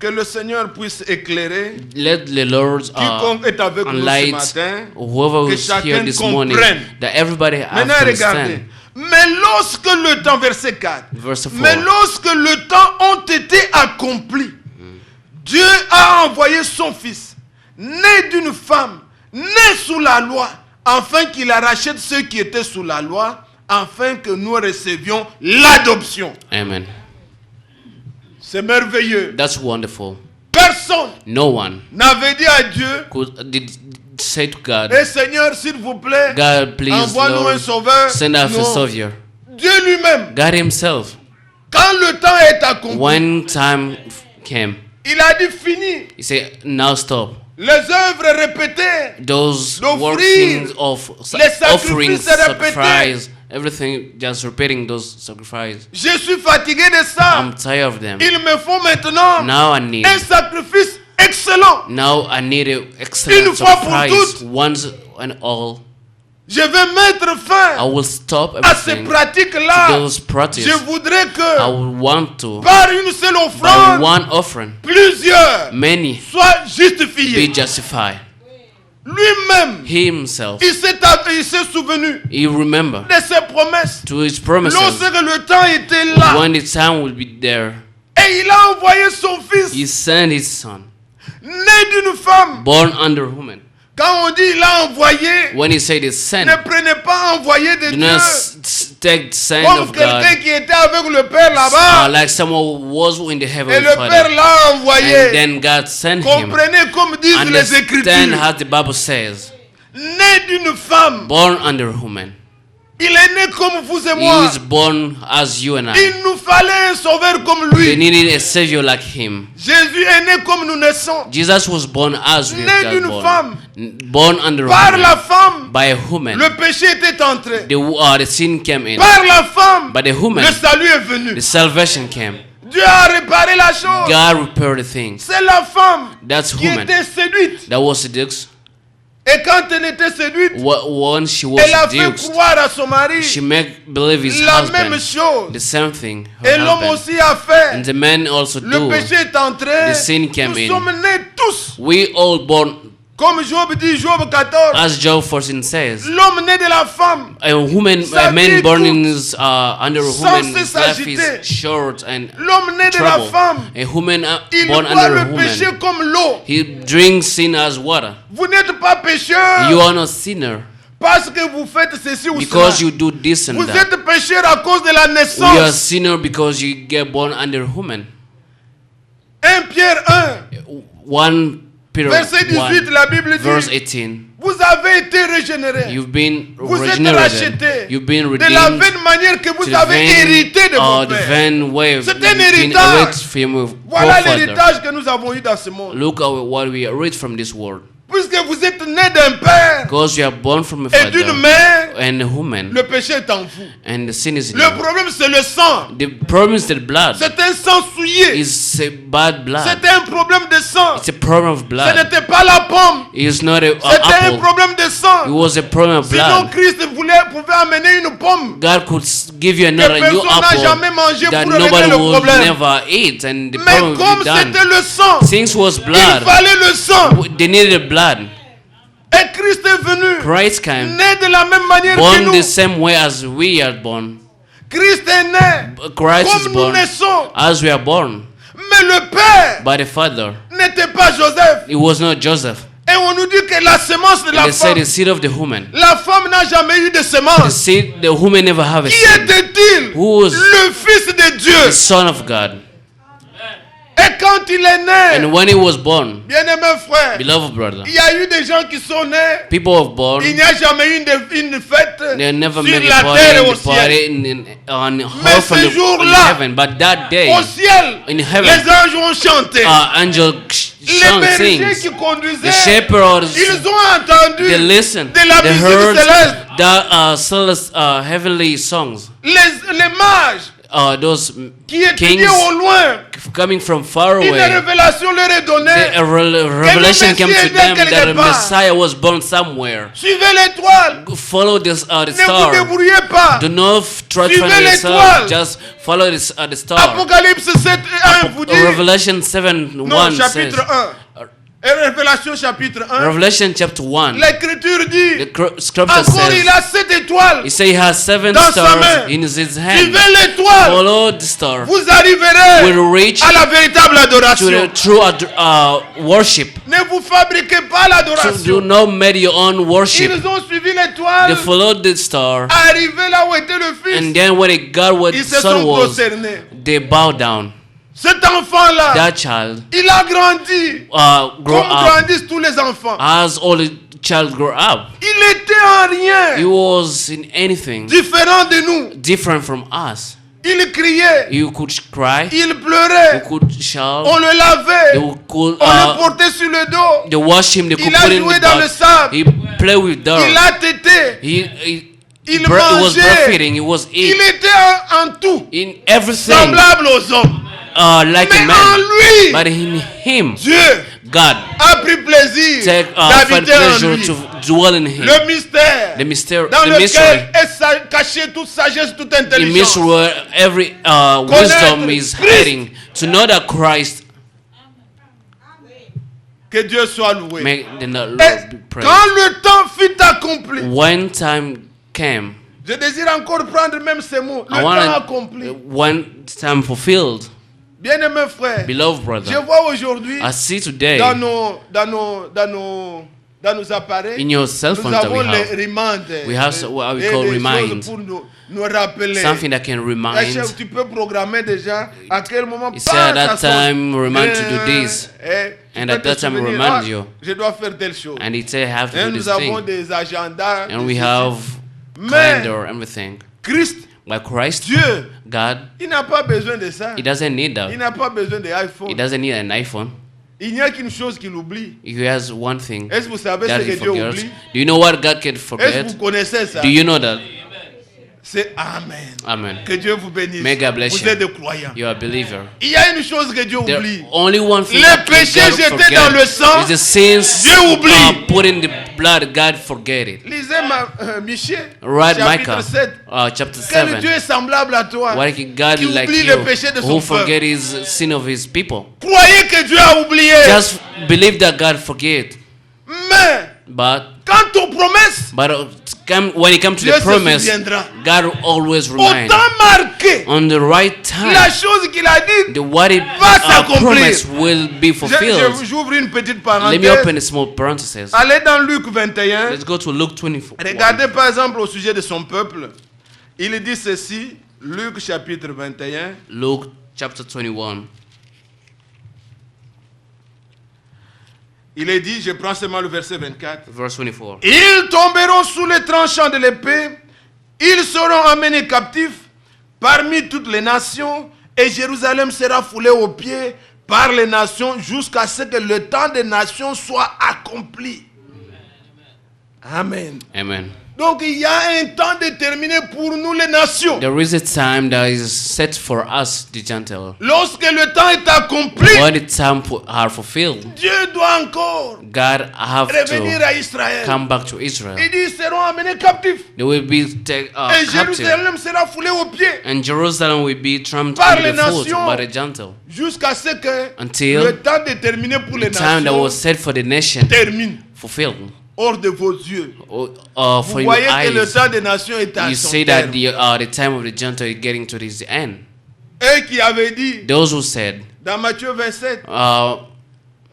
Que le Seigneur puisse éclairer Let the Lord quiconque est avec nous ce enlight matin. whoever que is here chacun this morning, comprenne. that everybody has Maintenant, to regardez. understand. Mais lorsque le temps, verset 4, Verse 4. mais lorsque le temps ont été accomplis, Dieu a envoyé son Fils, né d'une femme, né sous la loi, afin qu'il rachète ceux qui étaient sous la loi, afin que nous recevions l'adoption. Amen. C'est merveilleux. That's wonderful. Personne No one n'avait dit à Dieu, did say to God, eh Seigneur, s'il vous plaît, God, please, envoie-nous un Lord, sauveur. send us a Non. Savior. Dieu lui-même, God Himself, quand le temps est accompli, when time came, il a dit fini. He said, now stop. Les œuvres répétées, Those D'offrir workings of les offerings, sacrifices répétés. sacrifice, everything, just repeating those sacrifices. je suis fatigué de ça. I'm tired of them. Il me faut maintenant Now I need, un sacrifice excellent. now I need an Une excellent fois pour sacrifice toutes. once and all. Je vais mettre I fin will stop à ces everything, pratiques-là. those practices. Je voudrais I que will want to, par une seule by offrande, one offering, plusieurs many soient be justifiés. justified. Lui-même, Himself, il s'est souvenu He remember de ses promesses. to His promises Lorsque le temps était là, when the time will be there. et il a envoyé son He fils, sent His Son, né d'une femme, born under woman, Quand on dit il a envoyé, When he said it's sent, ne prenez pas envoyé de do Dieu not take the send comme of quelqu'un God qui était avec le Père là-bas like someone who was in the et heavenly le Père Father. l'a And envoyé. then God sent him. Comprenez comme disent les Understand Écritures. how the Bible says. Né d'une femme, Born under woman. il est né comme vous et He moi. is born as you and I. Il nous fallait un sauveur comme We lui. needed a savior like him. Jésus est né comme nous naissons. Jesus was born as we Né got d'une born. femme. Born under a Par woman. la femme, By a woman. le péché était entré. The sin came in. Par la femme, By the woman, le salut est venu. the salvation came. Dieu a réparé la chose. God repaired the things. C'est la femme That's qui woman était séduite. that was seduced. Et quand elle était séduite, When she was elle a fait seduced, croire à son mari she made believe his la même husband chose. the same thing. Et Her l'homme husband. aussi a fait. And the man also Le do. péché est entré. The sin came Nous in. sommes nés tous. We all born, Comme Job dit, Job 14. as Job 14 says. L'homme né de la femme. A woman, Sa a man vie born toute in his, under a sans woman, his cesse life agitée. is short and L'homme né de la trouble. femme. A woman Il born boit under a le péché woman, comme l'eau. he drinks sin as water. Vous n'êtes pas pécheur You are not sinner parce que vous faites ceci ou because cela. you do this and Vous that. êtes pécheur à cause de la We are naissance. sinner because you get born under a woman. 1 Pierre 1, 1 Peter verset 18, 1, la Bible verse dit, 18. vous avez été régénérés. You've been Vous êtes regenerated. rachetés You've been de la redeemed vaine manière que to vous the avez hérité de mon the Père. vain way of C'est un been héritage. erased from your Voilà forefather. l'héritage que nous avons eu dans ce monde. Look at what we read from this world. Puisque vous êtes né d'un père Because you are born from a et d'une father mère, and a woman, le péché est en vous. and the sin is in Le you. problème, c'est le sang. The problem is that blood C'est un sang souillé. is a bad blood. C'était un problème de sang. It's a problem of Ce blood. n'était pas la pomme. It's not an C'était un apple. problème de It sang. was a problem of Sinon, blood. Christ pouvait amener une pomme God could give you que another new personne n'a jamais apple mangé that pour régler nobody le would problème. never eat, and the Mais problem comme would be done. c'était le sang, Since was il blood, fallait le sang. they needed blood. Et Christ est venu, Christ came, né de la même manière que born nous. the same way as we are born. Christ est né Christ is comme nous born naissons. as we are born Mais le Père by the Father. n'était pas Joseph. It was not Joseph. Et on nous dit que la semence de And la they said femme, the seed of the woman. la femme n'a jamais eu de The semence. seed, the woman never have a Qui seed. était-il? Who was Le Fils de Dieu. the Son of God. Et quand il est né, And when he was born, bien-aimé frère, beloved brother, il y a eu des gens qui sont nés. people have born. Il n'y a jamais eu une fête They never sur made la a party terre et in au the ciel. party on Mais earth ce and in jour-là, heaven. But that day, Au ciel, in heaven, les anges ont chanté. angel Les song bergers sings. qui conduisaient, The shepherds, ils ont entendu they listen. de la They musique heard céleste. the heavenly songs. Les mages Those qui étudiaient kings au loin, coming from far une away. révélation leur est donnée. The revelation came to Messie them était that quelque the part. Messiah was born somewhere. Suivez l'étoile. Follow this the Ne vous star. débrouillez pas. Do not try to Suivez find yourself. l'étoile. Just follow the star. Apocalypse 7 et 1 vous dit. Revelation 7 Non, 1 says. chapitre 1. Et Révélation chapitre 1. Revelation chapter 1. L'Écriture dit. The scripture Encore says. il a 7 étoiles. He says he has 7 Dans sa stars main. in his hand. Suivez l'étoile. Follow the star. Vous arriverez Will reach à la véritable to adoration. the true worship. Ne vous fabriquez pas So do l'adoration. not make your own worship. Ils ont suivi They l'étoile. followed the star. Arrivé là où était le And Fils, then when they got what the ils se son sont was, prosternés. they bowed down. Cet enfant-là, That child il a grandi grow comme up grandissent tous les enfants. as all the child grow up. Il était en He rien was in anything différent de nous. different from us. Il criait, You could cry, il you pleurait, could shout, on le they lavait, could on le portait sur le dos, they wash him, they could il a put him joué in the dans le bath. sable, He play with dirt. il a tété, He il he was mangeait, breastfeeding. He was il eating était en tout in everything semblable aux hommes. like Mais a en man. lui, But in him, Dieu God a pris plaisir take find d'habiter en pleasure lui. to dwell in him. Le mystère The mystery, dans the mystery. lequel est cachée toute sagesse, toute The intelligence. mystery where every wisdom is Christ. hiding. To know that Christ, Que Dieu soit loué. make the Lord Et be praised. quand le temps fut accompli, When time came, je désire encore prendre même ces mots. Le I temps want accompli. when time fulfilled, Bien-aimé frère, beloved je brother, vois aujourd'hui I see today dans dans nos appareils, In your cell nous phones that avons we les have, reminders. we have what we et call des choses remind. pour nous rappeler. Something that can La remind. chef, tu peux programmer déjà à quel moment He said at that time, remind to do this. Tu And peux at te that time, souvenir, remind you. je dois faire telle chose. And he said, have to Et do nous this avons thing. des agendas. And des we ceci. have Mais calendar, everything. Christ, But Christ, Dieu, God, il n'a pas besoin de ça. he doesn't need Il that. n'a pas besoin de He iPhone. doesn't need an iPhone. Il n'y a qu'une chose qu'il oublie. He has one thing Est-ce que vous savez that ce he que Dieu forgets. oublie? Do you know what God can Est-ce que forget? vous connaissez ça? Do you know that? C'est Amen. Amen. Que Dieu vous bénisse. May God bless Vous you. êtes des croyants. You're a believer. Il y a une chose que Dieu There oublie. only one thing Les that péchés God jetés dans le sang, forget is the sins Dieu oublie. put in the blood. God forget it. Lisez Michée, Right, chapitre Micah, 7. chapter Quel 7. Dieu est semblable à toi? What can God Qui like oublie you, le péché de who son forget peuple. his sin of his people? Croyez que Dieu a oublié. Just believe that God forget. Mais But quant aux promesses, when it comes to Dieu the se promise, souviendra. God will always Au remind temps marqué, on the right la time. chose qu'il a dit What it va s'accomplir. promise will be fulfilled. J'ouvre une petite Let me open parenthèse. a small parenthesis. Allez dans Luc 21. Let's go to Luke 24. Regardez par exemple au sujet de son peuple. Il dit ceci, Luc chapitre 21. Luke chapter 21. Il est dit, je prends seulement le verset 24. Verse 24. Ils tomberont sous les tranchants de l'épée, ils seront emmenés captifs parmi toutes les nations, et Jérusalem sera foulée aux pieds par les nations jusqu'à ce que le temps des nations soit accompli. Amen. Amen. Donc il y a un temps déterminé pour nous les nations. There is a time that is set for us, the Gentile. Lorsque le temps est accompli, When the time are fulfilled, Dieu doit encore God have revenir to à Israël. come back to Israel. Il dit, ils seront amenés captifs. They will be Et captive, Jérusalem sera foulée aux pieds and Jerusalem will be trampled Par under les the foot nations. by the Gentile. jusqu'à ce que Until le temps déterminé pour les The time that was nations set for the nation termine fulfilled. hors de vos yeux. For Vous your voyez que le eyes, temps des nations est à you son say that terme. the time of the Gentile is getting to this end. Eux qui avaient dit Those who said, dans Matthieu 27,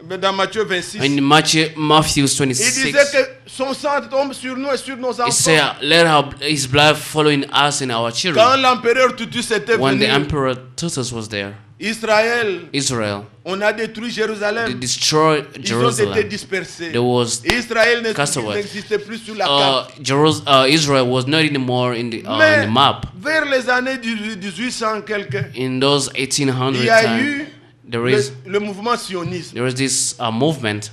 mais dans Matthieu 26, in Matthew il disait 26, que son sang tombe sur nous et sur nos he enfants. said, let his blood following us and our Quand children. l'empereur Titus était When the venu, Emperor Titus was there, Israël, Israel, on a détruit they Jérusalem. destroyed Ils ont été Jerusalem. dispersés. There was Israël cast away. n'existait plus sur la carte. Israel was not anymore in the Mais map. vers les années 1800 quelques, In those 1800 il y a times, eu le mouvement sioniste. there is this movement,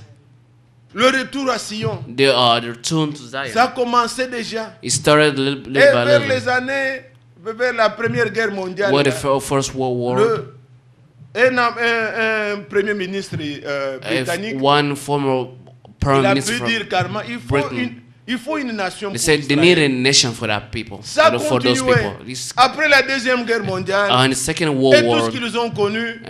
Le retour à Sion. the return to Ça a Zion. commencé déjà. It started little Et by vers little. les années, vers la Première Guerre mondiale, Where the First World War, un premier ministre britannique, one former il prime a minister pu from dire carrément, Britain. il faut une nation they pour said they Israël. need a nation for that people, Ça for those continuait. people. Après la Deuxième Guerre mondiale, In the Second et World tout War, ce qu'ils ont connu,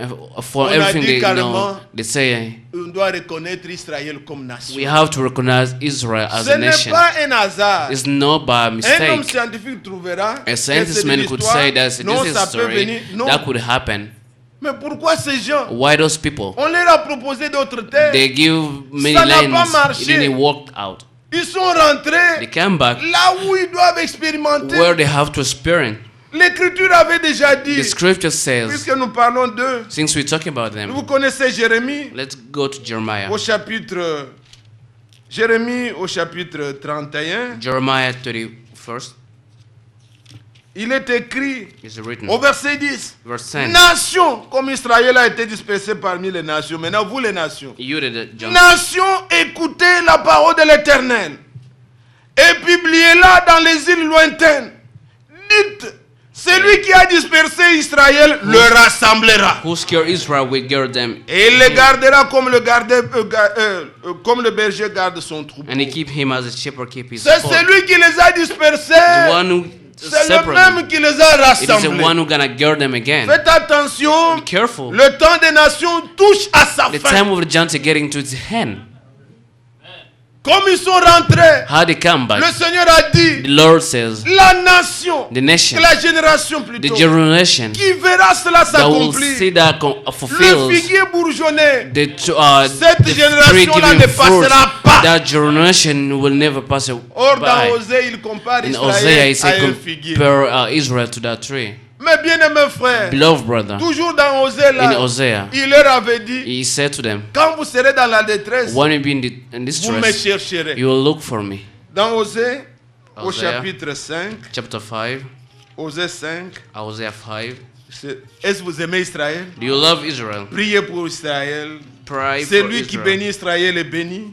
for on a everything dit they know, carrément, they say on doit reconnaître Israël comme nation. we have to recognize Israel as Ce a n'est nation. pas un hasard. It's not by Un homme mistake. scientifique trouvera A que scientist c'est de man could l'histoire. say that Non, this is ça peut story venir. Non. that could happen. Mais pourquoi ces gens, Why those people? on leur a proposé d'autres terres, They give many Ça n'a pas lands. It marché. didn't work out. ils sont rentrés They came back là où ils doivent expérimenter. where they have to experience. L'Écriture avait déjà dit, The scripture says, puisque nous parlons d'eux, since we're talking about them, vous connaissez Jérémie let's go to Jeremiah. au chapitre, Jérémie au chapitre 31. Jeremiah 31st Il est écrit is written. au verset 10. Verse 10. Nation, comme Israël a été dispersé parmi les nations. Maintenant, vous les nations. You the John. Nations, écoutez la parole de l'Éternel et publiez-la dans les îles lointaines. Dites, celui qui a dispersé Israël le rassemblera. Who scare Israel will guard them, Et il les gardera comme le berger garde son troupeau. and he keep him as a shepherd keep his C'est flock. celui qui les a dispersés. The one who C'est le separated même qui les a It is the rassemblés. one who gonna guard them again. Faites attention. Be careful. Le temps des nations touche à sa The fin. time of the Gentile getting to its hand. Comme ils sont rentrés, How they come back. le Seigneur a dit, The Lord says, la nation, the nation, la génération the plutôt, generation qui verra cela that will see s'accomplir. that Le fulfills figuier bourgeonné, the cette tree génération-là giving ne fruit passera pas. that generation will never pass Or dans by. Osée, il compare In Hosea, he Israël à said, un figuier. compare Israel to that tree. Mais bien aimé frère, Beloved brother, toujours dans Osée in là, Hosea, il leur avait dit, he said to them, quand vous serez dans la détresse, when you be in vous me distress, chercherez. you will look for me. Dans Osée, au Hosea. chapitre 5, Chapter 5, Osée 5, Hosea 5. est-ce que vous aimez Israël? Do you love Israel? Priez pour Israël. Pray for Celui qui Israel. bénit Israël est béni.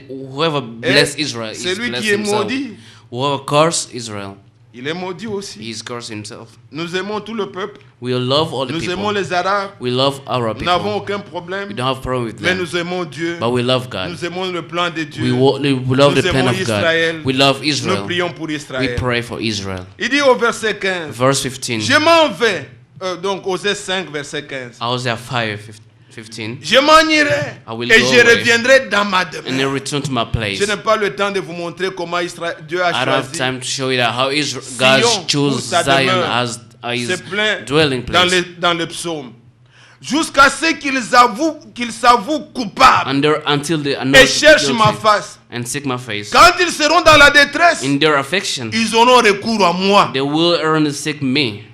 Whoever bless Israel is celui blessed qui est himself. maudit, Whoever curse Israel, il est maudit aussi. he is cursed himself. Nous aimons tout le peuple. We love all the Nous aimons people. les Arabes. We love our Nous n'avons people. aucun We problème. don't have problem with Mais them. nous aimons Dieu. But we love God. Nous aimons le plan de Dieu. We love Nous the plan aimons of Israël. God. We love Nous Israel. prions pour We Israël. pray for Israel. Il dit au verset 15, Verse 15. je m'en vais. Donc Osée 5, verset 15. Hosea 5, 15. Je m'en irai I will et go je away. reviendrai dans ma And then demeure. return to my place. Je n'ai pas le temps de vous montrer comment Dieu a I don't have choisi. time to show you that how God Sion chose pour sa Zion demeure. as his C'est plein dwelling place. dans les psaumes. Jusqu'à ce qu'ils s'avouent coupables Until they et acknowledge cherchent ma guilty face. and seek my face. Quand ils seront dans la détresse, In their affection, ils auront recours à moi. they will earn seek me.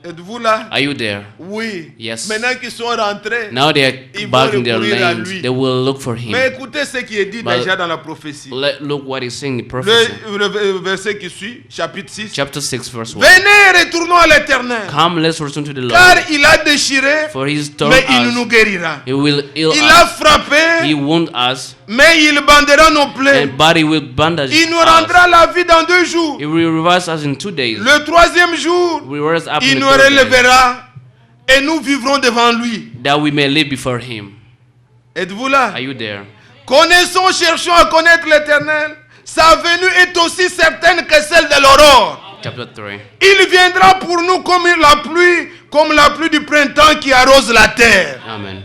Êtes-vous là? Are you there? Oui. Yes. Maintenant qu'ils sont rentrés, Now they are Ils back vont in their recourir à lanes. lui. They will look for him. mais écoutez ce qui est dit But déjà dans la prophétie. Look what he's saying in the prophecy. Le verset qui suit, chapitre 6. Chapter 6, verse 1. Venez, retournons à l'éternel. Come, let's return to the Lord. Car il a déchiré, For he torn mais il nous us. guérira. He will heal Il a us. frappé, He wound us. mais il bandera nos plaies. And body will bandage Il nous us. rendra la vie dans 2 jours. He will reverse us in 2 days. Le 3e jour, We rise up il in the nous third day, relèvera et nous vivrons devant lui. that we may live before him. Êtes-vous là? Are you there? Connaissons, cherchons à connaître l'éternel. Sa venue est aussi certaine que celle de l'aurore. Chapter 3. Il viendra pour nous comme la pluie du printemps qui arrose la terre. Amen.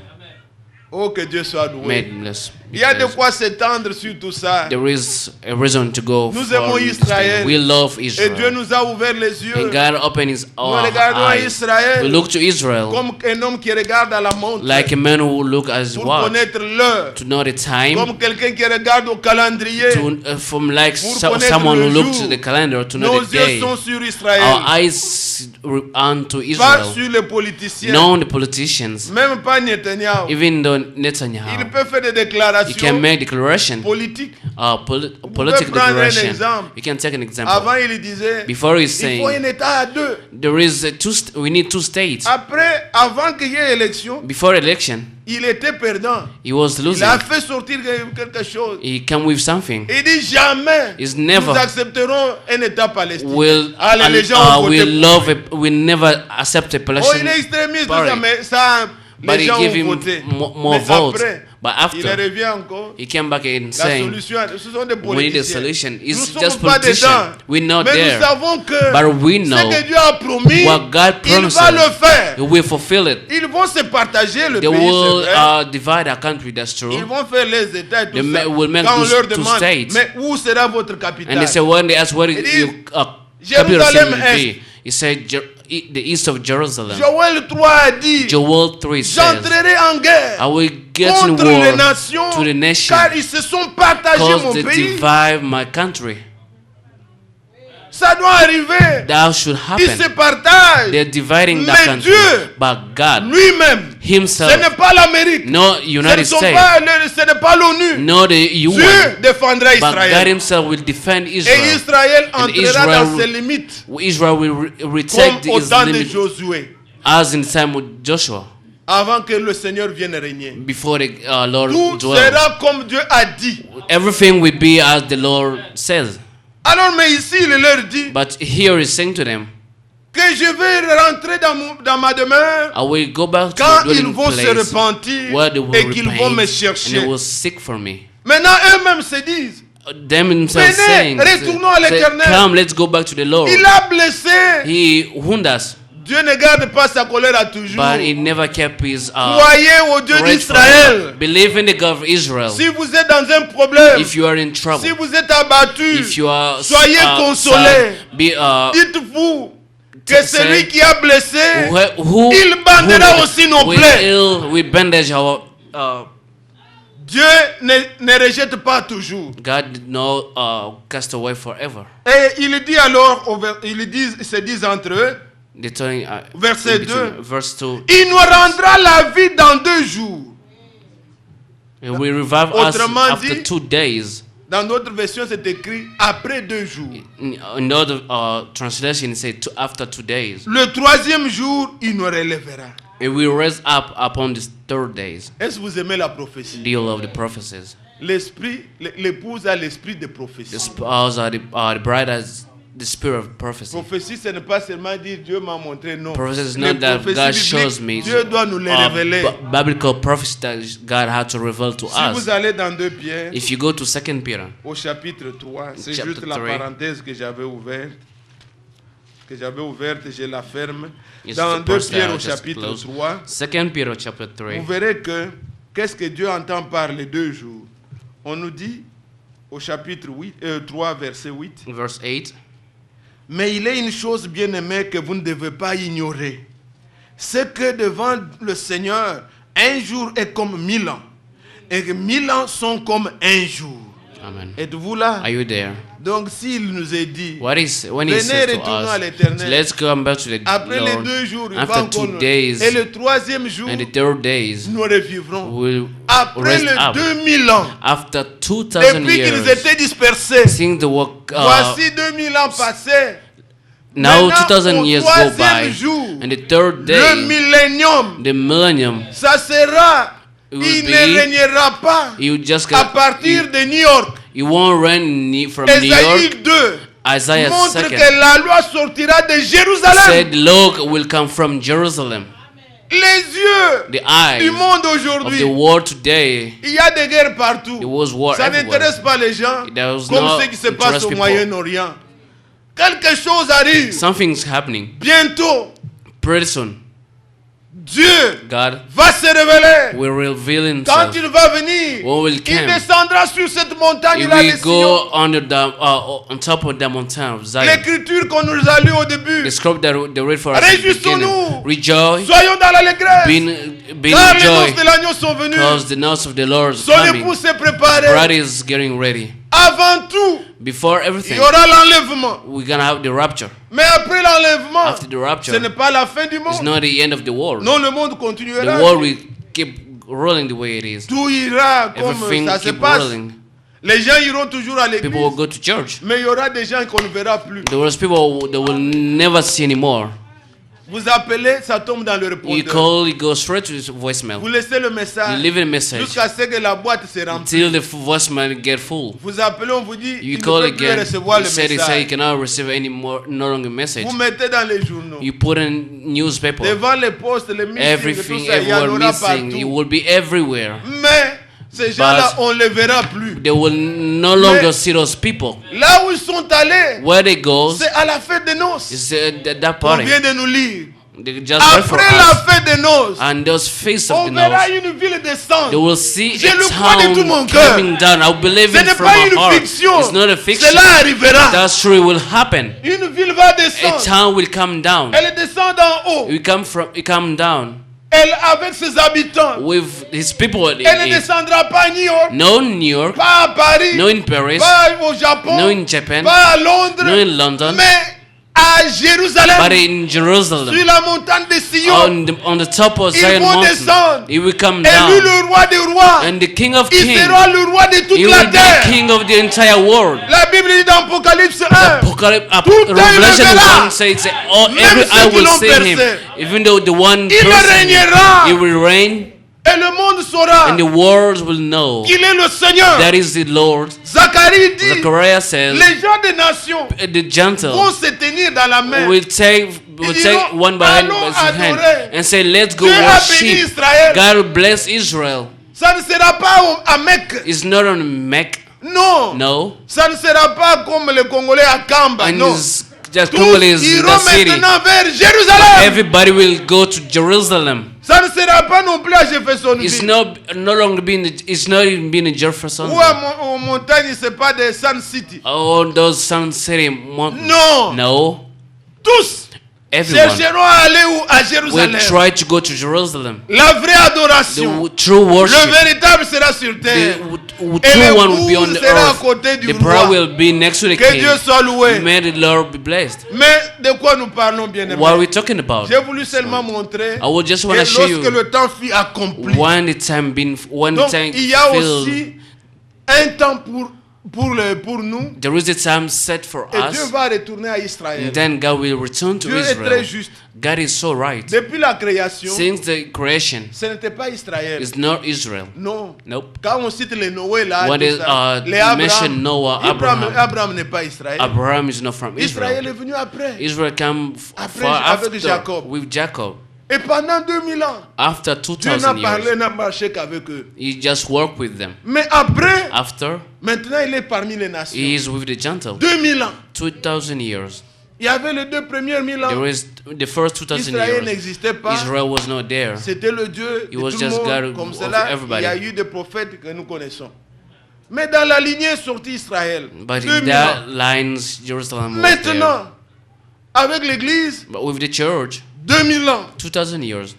Oh, que Dieu soit loué. May bless. Il y a de quoi s'étendre sur tout ça. There is a reason to go Nous for aimons Israël. We love Et Israel. Dieu nous a ouvert les yeux. And God opened his Nous regardons à eyes. Israël We look to Israel comme un homme qui regarde à la montre like a man who look at his pour watch connaître l'heure. to know the time, Comme quelqu'un qui regarde au calendrier. from like Pour connaître someone le who looks jour. to the calendar to know Nos the yeux day. sont sur Israël. Our eyes on to Pas Israel, sur les politiciens. not the politicians. Même pas Netanyahu. Even though Il Netanyahu, peut faire des he can déclarations make declaration, politiques. political prendre un declaration. exemple. You can take an example. Avant, il disait Before he's il faut un saying État à 2. there is we need 2 states. Après, avant qu'il y ait élection, Before election, il était perdant. he was Il losing. a fait sortir quelque chose. He come with something. Il dit jamais Is never nous accepterons un État palestinien. will Allez, les gens ont voté will pour love will never accept a Oh, il Palestinian est extrémiste, tout party. ça, mais ça, But les he gens give ont him voté. more Mais votes. après, But il after revient encore. he came back and La saying, solution, ce sont des we need a politiciens. solution. Nous It's ne just sommes pas politician. dedans. We're not Mais there. nous savons que But we ce know que Dieu a promis, what God il promises. va le faire. He will fulfill it. Ils vont se partager le They pays, will c'est vrai. divide our country. That's Ils true. vont faire les États et tout They ça. will make Quand on those leur two demande, states. mais où sera votre And capitale? they say, when they ask where It is your capital city Jérusalem will Est. be, he said the east of Jerusalem. Joël 3 a dit, Joel 3 says, j'entrerai en guerre I will get in contre les war nations, to the nation car ils se sont partagés mon because they pays. divide my country. Ça doit arriver. That should Ils se happen. partagent. They're dividing that Mais country. Dieu, But God lui-même, ce himself, n'est pas l'Amérique, no ce United States, n'est pas l'ONU. no the UN, Dieu défendra but God Israël. himself will defend Et Israel. Israël entrera Israel dans ses limites, Israel will retake comme au his temps de limit Josué, as in time with Joshua, avant que le Seigneur vienne régner. before the Lord Tout dwells. sera comme Dieu a dit. Everything will be as the Lord says. Alors, mais ici, il leur dit But here he's saying to them, que je vais rentrer dans ma demeure I will go back to quand the ils dwelling vont se place repentir where they will et qu'ils vont me repent and chercher. they will seek for me. Maintenant, eux-mêmes se disent, Them themselves Venez, saying, retournons à say, l'Éternel. come, let's go back to the Lord. il a blessé. He wounded us, Dieu ne garde pas sa colère à toujours. but he never kept his Croyez au Dieu rage d'Israël. forever. Believe in the God of Israel. Si vous êtes dans un problème, If you are in trouble, si vous êtes abattu, if you are soyez consolés. sad, be dites-vous que say, celui qui a blessé, who il bandera aussi nos will plaies. heal, we bandage our Dieu ne rejette pas toujours. God did not cast away forever. Et il dit alors, ils se disent entre eux, They're telling, Verset in between, 2. verse 2. il nous rendra la vie dans 2 jours. It will revive us Autrement after dit, 2 days. Dans notre version, c'est écrit après 2 jours. In other translation, it says after 2 days. Le 3e jour, il nous relèvera. It will raise up upon the 3rd days. Est-ce que vous aimez la prophétie? Deal of the prophecies. L'esprit, l'épouse a l'esprit de The prophétie. spouse or the bride has the spirit of prophecy. Prophétie, ce n'est pas seulement dire Dieu m'a montré, non. Prophecy is Les not that prophéties God bibliques, shows me. Dieu doit nous les révéler. Biblical prophecy that God had to reveal to Si us. vous allez dans 2 Pierre, If you go to 2 Peter, au chapitre 3, c'est Chapter juste la 3. parenthèse que j'avais ouverte. Je la ferme. It's Dans the 2 verse that Pierre I au just chapitre closed. 3, 2 Peter chapter 3. vous verrez que qu'est-ce que Dieu entend par les 2 jours. On nous dit au chapitre 3, verset 8, Verse 8. mais il est une chose bien aimée que vous ne devez pas ignorer. C'est que devant le Seigneur, un jour est comme 1000 ans. Et que 1000 ans sont comme un jour. Amen. Êtes-vous là? Are you there? Donc s'il nous est dit, When he venez says to retournons à us, l'Éternel. let's come back to the Après les Lord. 2 jours, il After va encore 2 nous- days Et le 3e jour, and the 3rd days, nous revivrons. will Après raise les up. 2000 ans, After 2000 depuis qu'ils years, étaient dispersés, seeing the work, voici 2000 ans passés. now Maintenant, 2000 au years go 3e by, jour, and the 3rd le day, millénium, the millennium, ça sera, It will il be- ne régnera pas you just à partir de New York. you won't reign from New Ésaïe York. 2 Isaiah montre 2 que la loi sortira de Jérusalem. said, "Look, will come from Jerusalem." Les yeux The eyes du monde of aujourd'hui, the world today, il y a des guerres partout. there was war Ça everywhere. n'intéresse pas les gens It does comme not ce qui se passe interest au people. Moyen-Orient. Quelque chose arrive. Something's happening. Bientôt, Pretty soon, Dieu God va se révéler. will reveal Quand Himself. il va venir, When will il come? descendra sur cette He montagne-là, les will Sion. go under the on top of the mountain of Zion. L'écriture qu'on nous a lue au début. The script that they read for us at the beginning. Réjouissons-nous. Rejoice, Soyons dans l'allégresse. be Car les joy, noces de l'agneau sont venues. because the notes of the Lord is Son coming. époux s'est Bride préparé. is getting ready. Avant tout, Before il everything, y aura l'enlèvement. we're gonna have the rapture. Mais après l'enlèvement, After the ce rapture, n'est pas la fin du it's monde. not the end of the world. Non, le monde The continuera. world will keep rolling the way it is. Tout ira comme Everything ça se keep passe. rolling. Les gens iront toujours à People will l'église. go to church. Mais il y aura des gens qu'on ne verra plus. There was people that will never see anymore. Vous appelez, ça tombe dans le You répondeur. call, you go straight to his Vous voicemail. laissez le You message leave a message jusqu'à ce que la boîte se remplisse. until the voicemail get full. Vous appelez, on vous dit, You il ne call peut plus again. recevoir You le say you message. cannot receive any more, no longer message. Vous mettez dans les journaux. You put in newspaper. Devant les postes, les meetings, tout Everything, ça, il y en everywhere aura missing. It partout. will be everywhere. Mais ces gens-là, on ne les verra plus. They will no longer see those people. Là où ils sont allés, Where they go c'est à la fête des noces. is that On party. vient de nous lire. They just read for Après la us. fête des noces, And those feasts of on the verra nose, une ville they descendre. will see Je a le crois de tout mon town cœur. coming down. I believe Ce it n'est from pas my une heart. fiction. It's not a fiction. Cela arrivera. That's true. It will happen. Une ville va A descendre. town will come down. Elle descend d'en haut. It come down Elle avec ses habitants. with his people. Elle ne descendra pas à New York, No in New York, pas à Paris, no in Paris, pas au Japon, no in Japan, pas à Londres, no in London, mais à Jérusalem, but in Jerusalem. sur la montagne de Sion. On the top of Ils Zion vont mountain, descendre. he will come Élu down, le roi des rois. and the King of Il Kings, sera le roi de toute he la will be terre. king of the entire world. La Bible dit dans Apocalypse 1. Tout Revelation œil le verra. 1 says, "Oh, Même every ceux eye qui will l'ont see him, percé. even though the one Il person, régnera. he will reign, Et le monde saura and the world will know qu'il est le Seigneur. that is the Lord." Zacharie dit, Zechariah says, les gens des nations "The gentle vont se tenir dans la main. will take one by Allons his hand adorer. and say, let's go Dieu a béni worship. Israël. God will bless Israel." Ça ne sera pas à Mecque. It's not on Mecca, Non. no. Ça ne sera pas comme les Congolais à Kamba. And Non. it's just Tous Congolese in iront the city. maintenant vers Jérusalem. Everybody will go to Jerusalem. Ça ne sera pas non plus à It's Jeffersonville. no longer being. It's not even being in Jefferson. Ou à aux montagnes, c'est pas des Sun City. All those Sun City. Non. No. Tous everyone chercheront à aller où? À will Jérusalem. try to go to Jerusalem. La vraie The adoration, true le worship, véritable sera sur terre. the Et true one will be on l'épouse the sera à earth. côté du The bride roi. will be next to the Que king. Dieu soit loué. May the Lord be blessed. Mais de quoi nous parlons, bien aimés? What are we talking about? J'ai voulu seulement montrer I would just que want to show lorsque you le temps fut accompli, when the time donc il y a filled, aussi un temps pour nous, there is a time set for et Dieu us. va retourner à Israël. And then God will return to Dieu est très Israel. juste. God is so right. Depuis la création, Since the creation, ce n'était pas Israël. it's not Israel. Non. Nope. Quand on cite les Noé là, When tout it, ça, les mention Noah, Abraham n'est pas Israël. Abraham is not from Israël Israel. est venu après. Israel came Après, far avec after Jacob. with Jacob. Et pendant 2000 ans, After Dieu n'a 2000 parlé, years, n'a marché qu'avec eux. he just worked with them. Mais après, After, maintenant il est parmi les nations. he is with the Gentiles. 2000 ans. 2000 years. Il y avait les deux premiers 1000 ans. There is the first 2000 Israël years. n'existait pas. Israel was not there. C'était le Dieu He de was tout le just monde. God Comme of cela, everybody. il y a eu des prophètes que nous connaissons. Mais dans la lignée sortie Israël, But 2000 in that ans. lines, Jerusalem was there. Maintenant, avec l'église, But with the church, 2000 ans. 2000 years,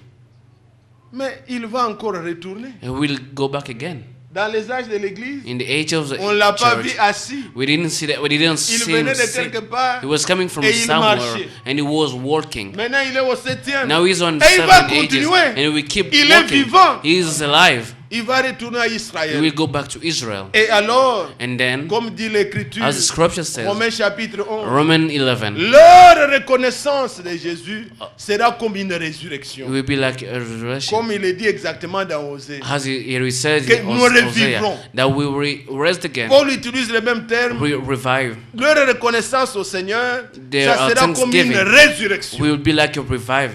Mais il va encore retourner. it will go back again. Dans les âges de l'église, In the age of the on ne l'a pas vu church, assis. we didn't see that. We didn't Il see venait him de sit. quelque part. He was coming from Et il somewhere, marchait. and he was walking. Maintenant, il est au 7e. Now he's on Et il va 7 ages, continuer. and he will keep Il est walking. vivant. He is alive. Il va retourner à He Israël. will go back to Israel. Et alors, And then, comme dit l'Écriture, as the scripture says, Romains chapitre 11, Romans 11, leur reconnaissance de Jésus sera comme une résurrection. it will be like a resurrection. Comme il est dit exactement dans Osée. As he says Que in nous Hosea, revivrons. that we will rest again, Paul utilise le même terme. revive. Leur reconnaissance au Seigneur, There ça are sera comme une thanksgiving. résurrection. We will be like a revive.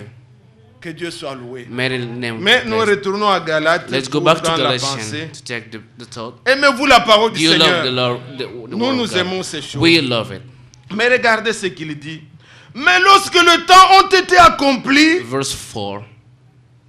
Que Dieu soit loué. May the name Mais nous blessed. retournons à Galates Let's go pour back to dans la Galatians pensée. to take the thought. Aimez-vous la parole du You love the Seigneur. Lord, the Nous, word nous of God. aimons ces choses. We love it. Mais regardez ce qu'il dit. Mais lorsque le temps ont été accomplis, Verse 4.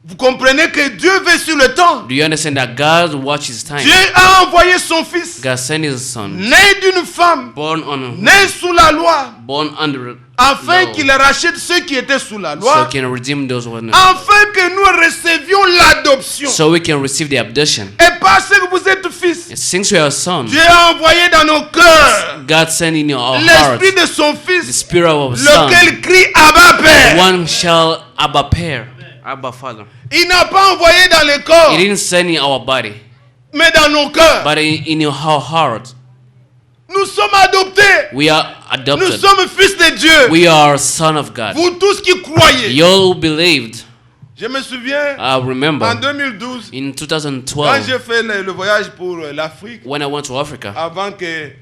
vous comprenez que Dieu veut sur le temps. Do you understand that God watches time? Dieu a envoyé son fils, God sent his son, né d'une femme, born on, né sous la loi, born under afin law, qu'il rachète ceux qui étaient sous la so loi, he can redeem those who are not. afin que nous recevions l'adoption. So we can receive the adoption. Et parce que vous êtes fils, And since we are sons, Dieu a envoyé dans nos cœurs God sent in our hearts l'esprit de son the fils, spirit of our son. lequel crie Abba Père. One shall Abba Père, Abba Father. Il n'a pas envoyé dans le corps, He didn't send in our body, mais dans nos cœurs. but in our heart. Nous sommes adoptés. We are Nous adopted. sommes fils de Dieu. We are son of God. Vous tous qui croyez. You all believed. Je me souviens, I en remember 2012, in quand 2012 j'ai fait le voyage pour l'Afrique, when I went to Africa avant que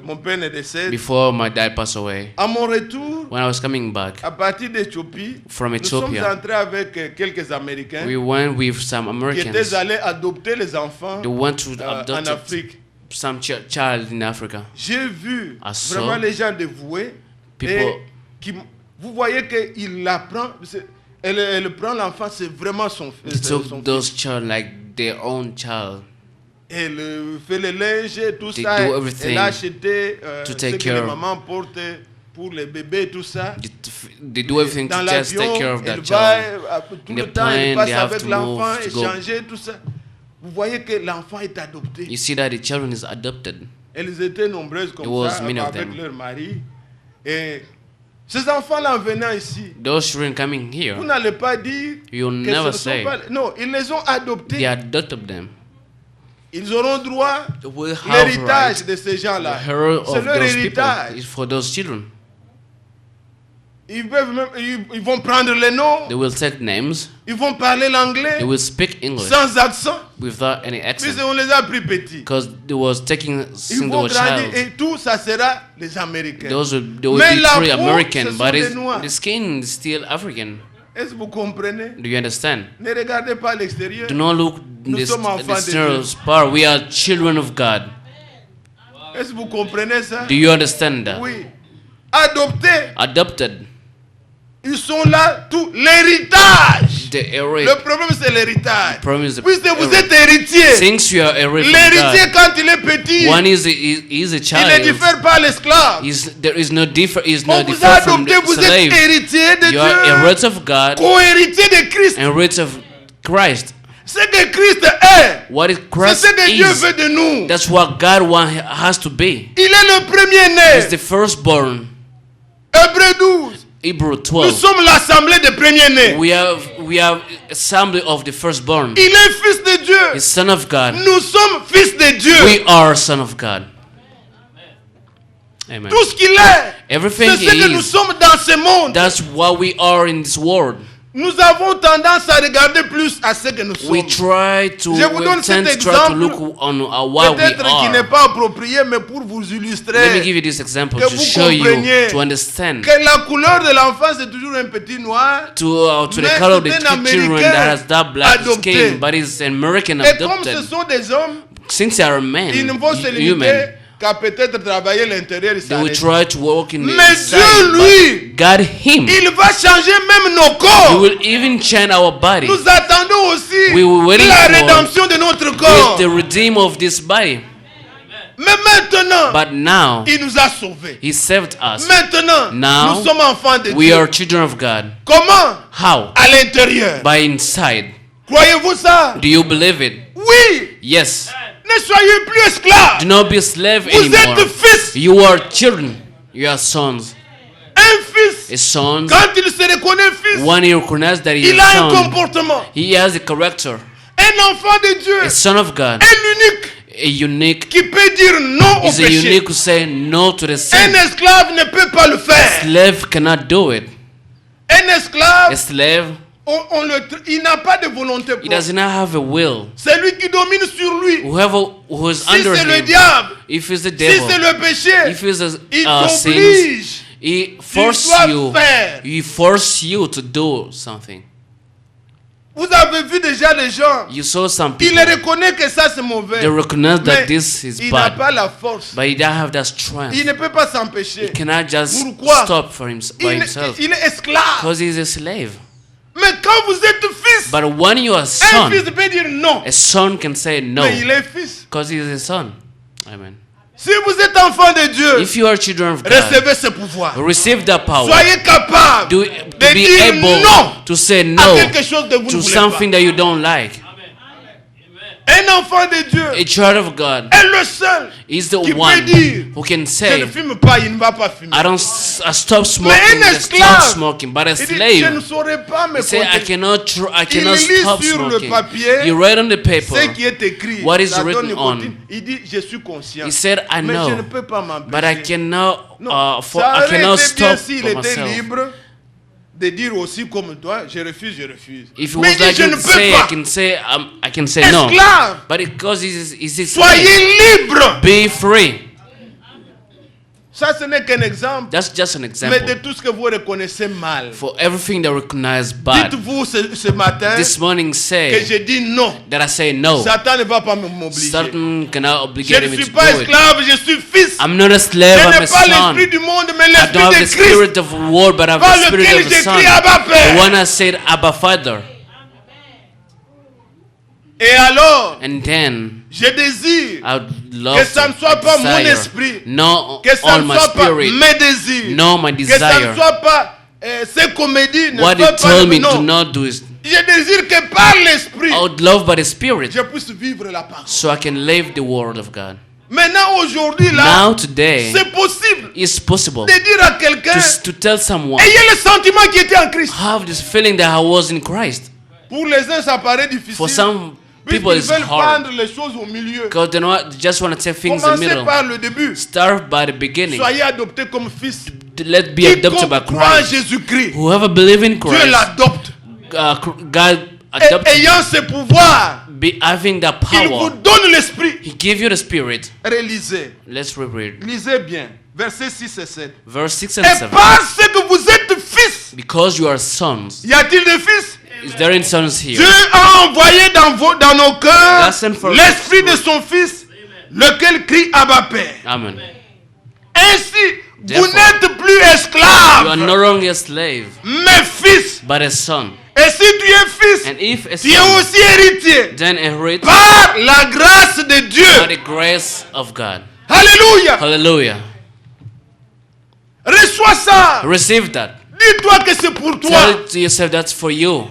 mon père ne décède, before my dad passed away. à mon retour, When I was coming back à partir d'Éthiopie, from nous sommes Ethiopia, entrés avec quelques Américains we went with some qui Americans. étaient allés adopter les enfants They went to en adopt Afrique. some child in Africa. J'ai vu I saw vraiment les gens dévoués. Et people- qui, vous voyez qu'il l'apprend. Elle prend l'enfant, c'est vraiment son They fils. took those child like their own child. Elle fait le linge et tout They ça. do Elle everything a acheté to ce take que les care. mamans portent pour les bébés et tout ça. They do everything Dans to just take l'avion, care of elle that va child. tout In le the temps, elle plane, passe they have avec to l'enfant, move to go. échanger tout ça. Vous voyez que l'enfant est adopté. You see that the children is adopted. Elles étaient nombreuses comme It was ça many of avec them. leur mari. Et ces enfants-là en venant ici, Those children coming vous here, n'allez pas dire you'll que never ce ne sont say pas... Non, ils les ont adoptés. they adopted them. Ils auront droit They will have l'héritage right. de ces The gens-là. hero C'est of leur those people héritage. is for those children. Ils, peuvent même, ils vont prendre les noms, They will take names. ils vont parler l'anglais They will speak English sans accent, without any accent puisqu'on les a pris petits. because they was taking Ils since they vont were grandir child. et tout ça sera les Américains. They will Mais be la truly peau, American, ce sont but des Noirs. the skin is still African. Est-ce que vous comprenez? Do you understand? Ne regardez pas l'extérieur. Do not look Nous this sommes enfants de external Dieu. part. We are children of God. Est-ce que vous comprenez ça? Do you understand that? Oui. Adoptés, Adopted. ils sont là, tout l'héritage Le problème, c'est l'héritage. problem is the Puisque vous error. êtes héritier, Since you are a l'héritier, quand il est petit, one is a il ne child. diffère pas à l'esclave. There is no is On no vous a different from adopté, the vous êtes slave. héritier de You are a Dieu, right of God co-héritier de Christ. and right of Christ. Ce que Christ est, What c'est Christ ce que Dieu is, veut de nous. that's what God has to be. Il est le premier-né. He's the firstborn. Hébreux 12. Hebrew Nous 12. sommes l'assemblée des premiers-nés. We have assembly of the firstborn. Il est fils de Dieu. He's son of God. Nous sommes fils de Dieu. We are son of God. Amen. Tout ce qu'il est, Everything c'est ce que he nous is. sommes dans ce monde. That's what we are in this world. Nous avons tendance à regarder plus à ce que nous We sommes. try to Je vous donne tend cet to try to exemple, look on what we Peut-être qu'il n'est are. pas approprié, mais pour vous Let me illustrer give you this example que to vous show you, compreniez to understand, que la couleur de l'enfant c'est toujours un petit noir. to the Mais color of the c'est un children Américain that has that black adopté. skin, but is American Et comme ce adopted. sont des hommes, Since they are men, ils ne vont se limiter human, qu'à peut-être travailler l'intérieur. they will try to work in the Mais Dieu, inside, lui, but God, Him, il va changer même nos He corps. will even change our body Nous attendons aussi We were waiting la for rédemption de notre with corps. the redeem of this body. Mais maintenant, But now, il nous a sauvés. He saved us. Maintenant, Now, nous sommes enfants de We Dieu. are children of God. Comment? How? À l'intérieur. By inside. Croyez-vous ça? Do you believe it? Oui. Yes. Ne soyez plus esclaves. Do not be a slave Vous anymore. êtes fils. You are children. You are sons. Un fils. A son, Quand il se reconnaît fils, when he recognizes that he il is a a un son, comportement. he has a character. Un enfant de Dieu. A son of God. Un unique A unique qui peut dire non au is a péché. unique who say no to the Un sin. esclave ne peut pas le faire. Slave cannot do it. Un A esclave, slave, il n'a pas de volonté he propre. does not have a will. C'est lui qui domine sur lui. Whoever who is Si under c'est le him, diable, if it's the si c'est devil, le péché, if it's il sins, t'oblige. he force dois you. faire. He force you to do something. Vous avez vu déjà des gens, You saw some il people. reconnaît que ça c'est mauvais. They recognize Mais that this is il n'a bad, pas la force. but he doesn't have that strength. Il ne peut pas s'empêcher. He cannot just Pourquoi? stop for by himself Il est esclave. because he's a slave. Mais quand vous êtes fils, But when you are a un son, fils peut dire non. a son can say no Mais il est fils. because he is a son. Amen. Si vous êtes enfant de Dieu, If you are children of God, recevez ce pouvoir. receive that power. Soyez capable To de be dire able non to say à no quelque chose que vous ne to voulez something that you don't like. pas. Un enfant de Dieu A child of God est le seul is the qui peut one dire who can je say, ne fume pas, il ne va pas fumer. I stop smoking, Mais un I stop esclave, smoking. But a Il dit, je ne slave, saurais pas me he say, I protéger. cannot lit stop sur le smoking. papier You read on the Ce paper, qui est écrit, what is ça donne written nicotine. on. Il dit, je suis conscient. he said, I Mais je ne know, peux pas but I m'empêcher. cannot, Non, I ça cannot aurait été bien stop s'il for était myself. libre de dire aussi comme toi, je refuse, je refuse. If it Mais was il dit, like je you ne to peux say, pas. I can say no. Esclave, But because he's a slave, soyez libre. be free. Ça, ce n'est qu'un exemple. That's just an Mais de example. tout ce que vous reconnaissez mal. For everything that recognize bad, Dites-vous ce matin this morning que say je dis non. that I say no. Satan ne va pas m'obliger. Satan cannot Je obligate ne me suis to pas do it. esclave, je suis fils. I'm not a slave, Je I'm a n'ai pas son. l'esprit du monde, mais I don't have l'esprit the de Christ. spirit of the world, but I have Par the spirit lequel of the Son. j'écris Abba The Père. one I said, Abba Father. Et alors, And then je désire I would love que ça ne soit pas mon desire, esprit, no que ça all ne my soit pas spirit, mes désirs, no my que ça ne desire. soit pas ces comédies, ne What soit he pas told me non. to not do is Je désire que par l'esprit, I would love by the Spirit je puisse vivre la parole. so I can live the word of God. Maintenant, aujourd'hui, là, Now today, c'est possible it's possible de dire à quelqu'un, to tell someone, ayez le sentiment qui était en Christ. have this feeling that I was in Christ. Pour les uns, ça paraît difficile. For some people, Puisqu'ils it's veulent hard prendre les choses au milieu. because they just want to take things in the Commencez middle. par le début. Start by the beginning. Soyez adoptés comme fils. Let's be adopted by Quiconque croit en Christ. Jésus-Christ, Whoever believes in Dieu Christ, l'adopte. God Et adopts, ayant ce pouvoir, having that il vous power. donne l'esprit. He gave you the Spirit. Relisez. Let's reread Lisez bien. Versets 6 et 7. verse 6 and Et 7. parce que vous êtes fils, Because you are sons. y a-t-il des fils? Is there any sons here? Dieu a envoyé dans nos cœurs Listen for- l'esprit de son fils, lequel crie Abba Père. Amen. Ainsi, vous Therefore, n'êtes plus You are esclaves, no longer a slave, mais fils. but a son. Et si tu es fils, And if a tu es son, aussi héritier. then inherit Par la grâce de by Dieu. the grace of God. Alléluia. Hallelujah. Reçois ça. Receive that. Dis-toi que c'est pour Tell toi. it to yourself that's for you,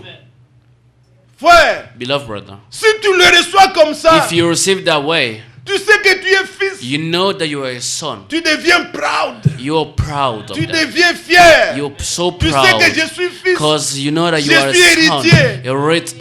Frère, beloved brother. si tu le reçois comme ça, If you receive that way, tu sais que tu es fils. you know that you are a son. Tu deviens proud. You're proud of Tu that. deviens fier. You're so Tu sais proud que je suis fils. because you know that you Je are a suis son. héritier. You're right.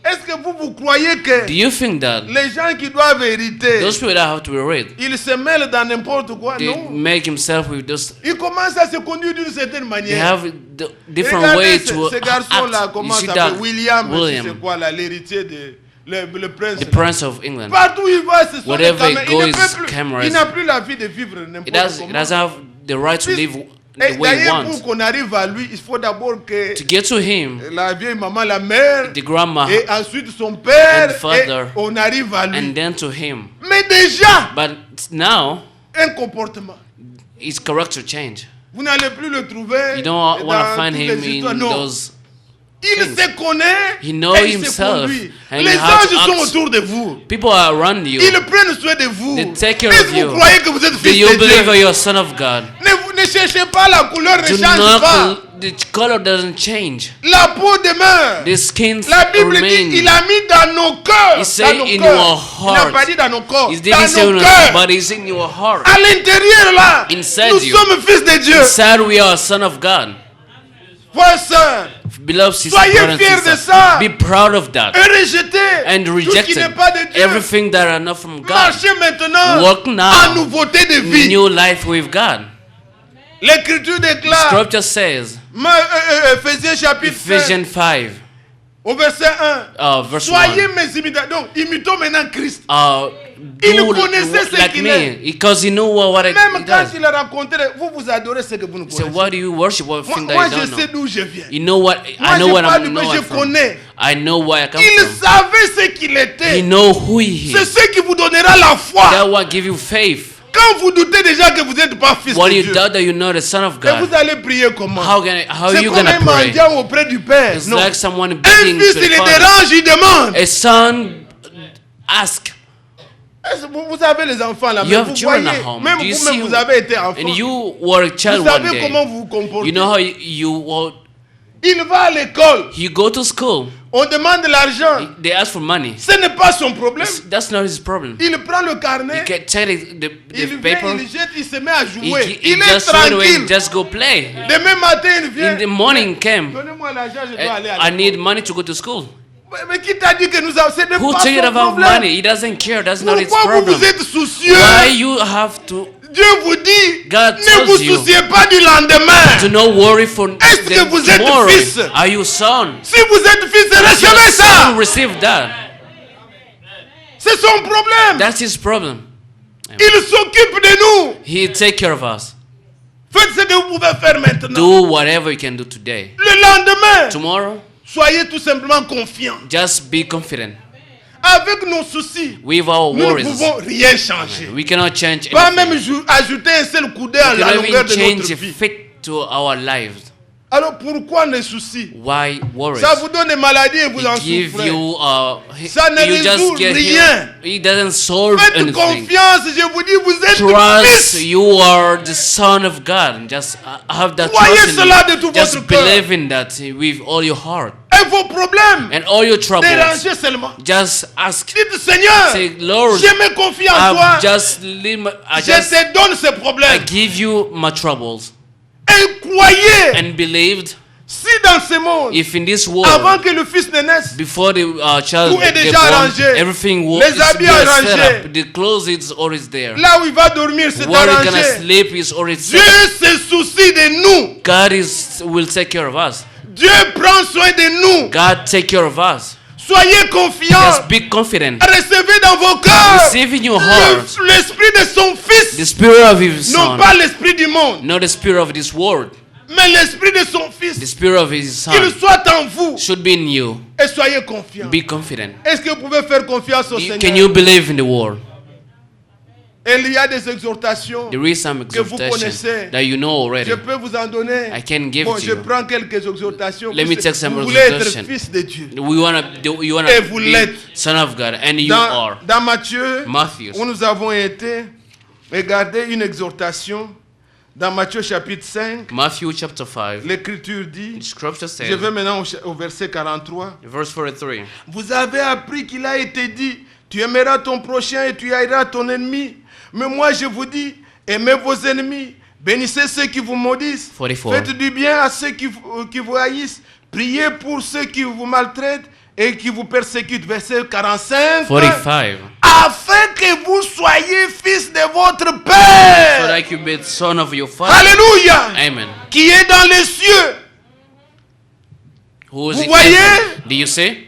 Est-ce que vous croyez que Do you think that les gens qui doivent hériter, those people that have to be rich, ils se mêlent dans n'importe quoi? they Non. make himself with those? Ils commencent à se conduire d'une certaine They manière. have the different Regardez way ce, to ce garçon-là, act. comment You see ça that s'appelle? William, William, c'est quoi là, l'héritier de le prince. the Prince of England. Partout où il va, ce sont des Wherever he caméras. goes, cameras. Il n'a plus la vie de vivre He n'importe doesn't comment. have the right to live Et the way he d'ailleurs, pour wants. qu'on arrive à lui, il faut d'abord que To get to him, la vieille maman, la mère, the grandma, et ensuite son père, and father, et on arrive à lui. and then to him. Mais déjà, But now, un comportement. his character change. Vous n'allez plus le trouver You don't want to dans find toutes him les in histoires. Non. those. Il things. se connaît He know et il se himself conduit. and Les how to anges sont act. autour de vous. People are around you. Ils prennent soin de vous. They take care Est-ce of que you. vous croyez que vous êtes Do fils you de believe Dieu? you're a son of God? Ne cherchez pas la couleur, ne Do change pas. not. The color doesn't change. La peau demeure. The skin La Bible dit, remains. il a mis dans nos cœurs. He say Dans nos in cœurs. your Il n'a heart. pas dit dans nos corps. He didn't say Dans in nos your cœurs. but it's in your heart. À l'intérieur là, Inside nous you. sommes fils de Dieu. Inside we are a son of God. Frères et sœurs, Beloved sisters, Soyez brothers and fiers de sisters, ça. be proud of that et rejetez and tout ce qui reject n'est pas de Dieu. everything that are not from God. Marchez maintenant Walk now. en nouveauté de vie. New life with God. L'écriture déclare, Scripture says, Ephésiens chapitre 5, Ephesians 5, au verset 1, verse soyez 1. mes imitateurs. Donc, imitons maintenant Christ. Do Il connaissait ce like qu'il me, est. because he knew what he Même quand does. il a rencontré, vous adorez ce que vous ne He said, connaissez. why do you worship what Moi, thing that moi, you je don't sais know? d'où je viens. You know what? Moi, I know je what parle I'm mais know je I'm from. connais. I know where I come Il from. savait ce qu'il He était. know who he C'est is. ce qui vous donnera la foi. That will give you faith. Quand vous doutez déjà que vous n'êtes pas fils When de you Dieu, doubt that you're not a son of et vous God, allez prier comment? how are C'est you comme gonna un pray? mendiant auprès du Père. It's Non. like someone Un begging fils, to il the est Father. dérange, il demande. A son ask, Est-ce que vous avez les enfants là, You mais have vous children voyez, at home. même Do you vous-même see- vous avez été enfant. and you were a child Vous one savez comment day. vous vous comportez. You know how you Il va à l'école, you go to school. on demande l'argent. They ask for money. Ce n'est pas son problème. That's not his problem. Il prend le You carnet, can take the il vient, paper. il jette, il se met à He, jouer. he Il est just straight away tranquille. just go play. Demain matin, il vient. In the morning came. Donnez-moi l'argent, je dois aller à I l'école. need money to go to school. Mais qui t'a dit que nous avons... Ce n'est Who pas told you son about problème. money? He doesn't care. That's not his Pourquoi vous problem. vous êtes soucieux? Why you have to Dieu vous dit, God ne tells vous you souciez pas du lendemain. to not worry for Est-ce que the vous êtes tomorrow? fils? Are you son? Si vous êtes fils, You're recevez son, ça. receive that. C'est son problème. That's his problem. Il s'occupe de nous. He take care of us. Faites ce que vous pouvez faire maintenant. Do whatever you can do today. Le lendemain, Tomorrow, soyez tout simplement confiants. just be confident. Avec nos soucis, With our nous ne worries, pouvons rien changer. we cannot change Pas même anything. ajouter un seul coup d'œil à We la cannot longueur even de change notre the vie. fit to our lives. Alors pourquoi les soucis? Why worries? Ça vous donne des maladies et vous en He give souffrez. you Ça ne you résout just get rien. healed. He doesn't solve Faites anything. confiance, je vous dis, vous êtes Trust fils. you are the son of God. Just have that Croyez trust in cela de him. tout Just votre cœur. believe in that with all your heart Et vos problèmes, and all your troubles. dérangez seulement. Just ask. Dites, Seigneur, Say, Lord, je me confie en toi. I just Je te donne ces I problèmes. give you my troubles Et croyez, and believed. si dans ce monde, If in this avant world, que le fils ne naisse, before the child tout est get déjà born, arrangé. everything Les is habits set arrangés. up. The clothes is always there. là où il va dormir, c'est Where we're gonna arrangé. sleep is already Dieu set up. se soucie de nous. God will take care of us. Dieu prend soin de nous. God take care of us. Soyez confiants. Just be confident. Recevez dans vos cœurs Receive in your heart l'esprit de son the fils. spirit of his Non son, pas l'esprit du monde, not the spirit of this world. mais l'esprit de son The fils. spirit of his Qu'il son soit en vous. should be in you. Et soyez confiants. Be confident. Est-ce que vous pouvez faire confiance au Seigneur? Can you believe in the word? Et il y a des exhortations There is some que vous exhortation connaissez. that you know already. Je peux vous en donner. I can give Bon, to je you. prends quelques exhortations. Let me take some Vous voulez être exhortation. fils de Dieu. You wanna Et vous be l'êtes. son of God, and you are. Dans Matthieu, Matthew. où nous avons été, regardez une exhortation. Dans Matthieu chapitre 5, Matthew chapter 5. l'Écriture The dit, scripture je says, vais maintenant au verset 43. verse 43. Vous avez appris qu'il a été dit, tu aimeras ton prochain et tu haïras ton ennemi. Mais moi je vous dis, aimez vos ennemis, bénissez ceux qui vous maudissent, 44. faites du bien à ceux qui vous haïssent, priez pour ceux qui vous maltraitent et qui vous persécutent. Verset 45. 45. Afin que vous soyez fils de votre So Père. that you be the son of your father. Alléluia. Amen. Qui est dans les cieux. Who is Vous in voyez? heaven? Do you see?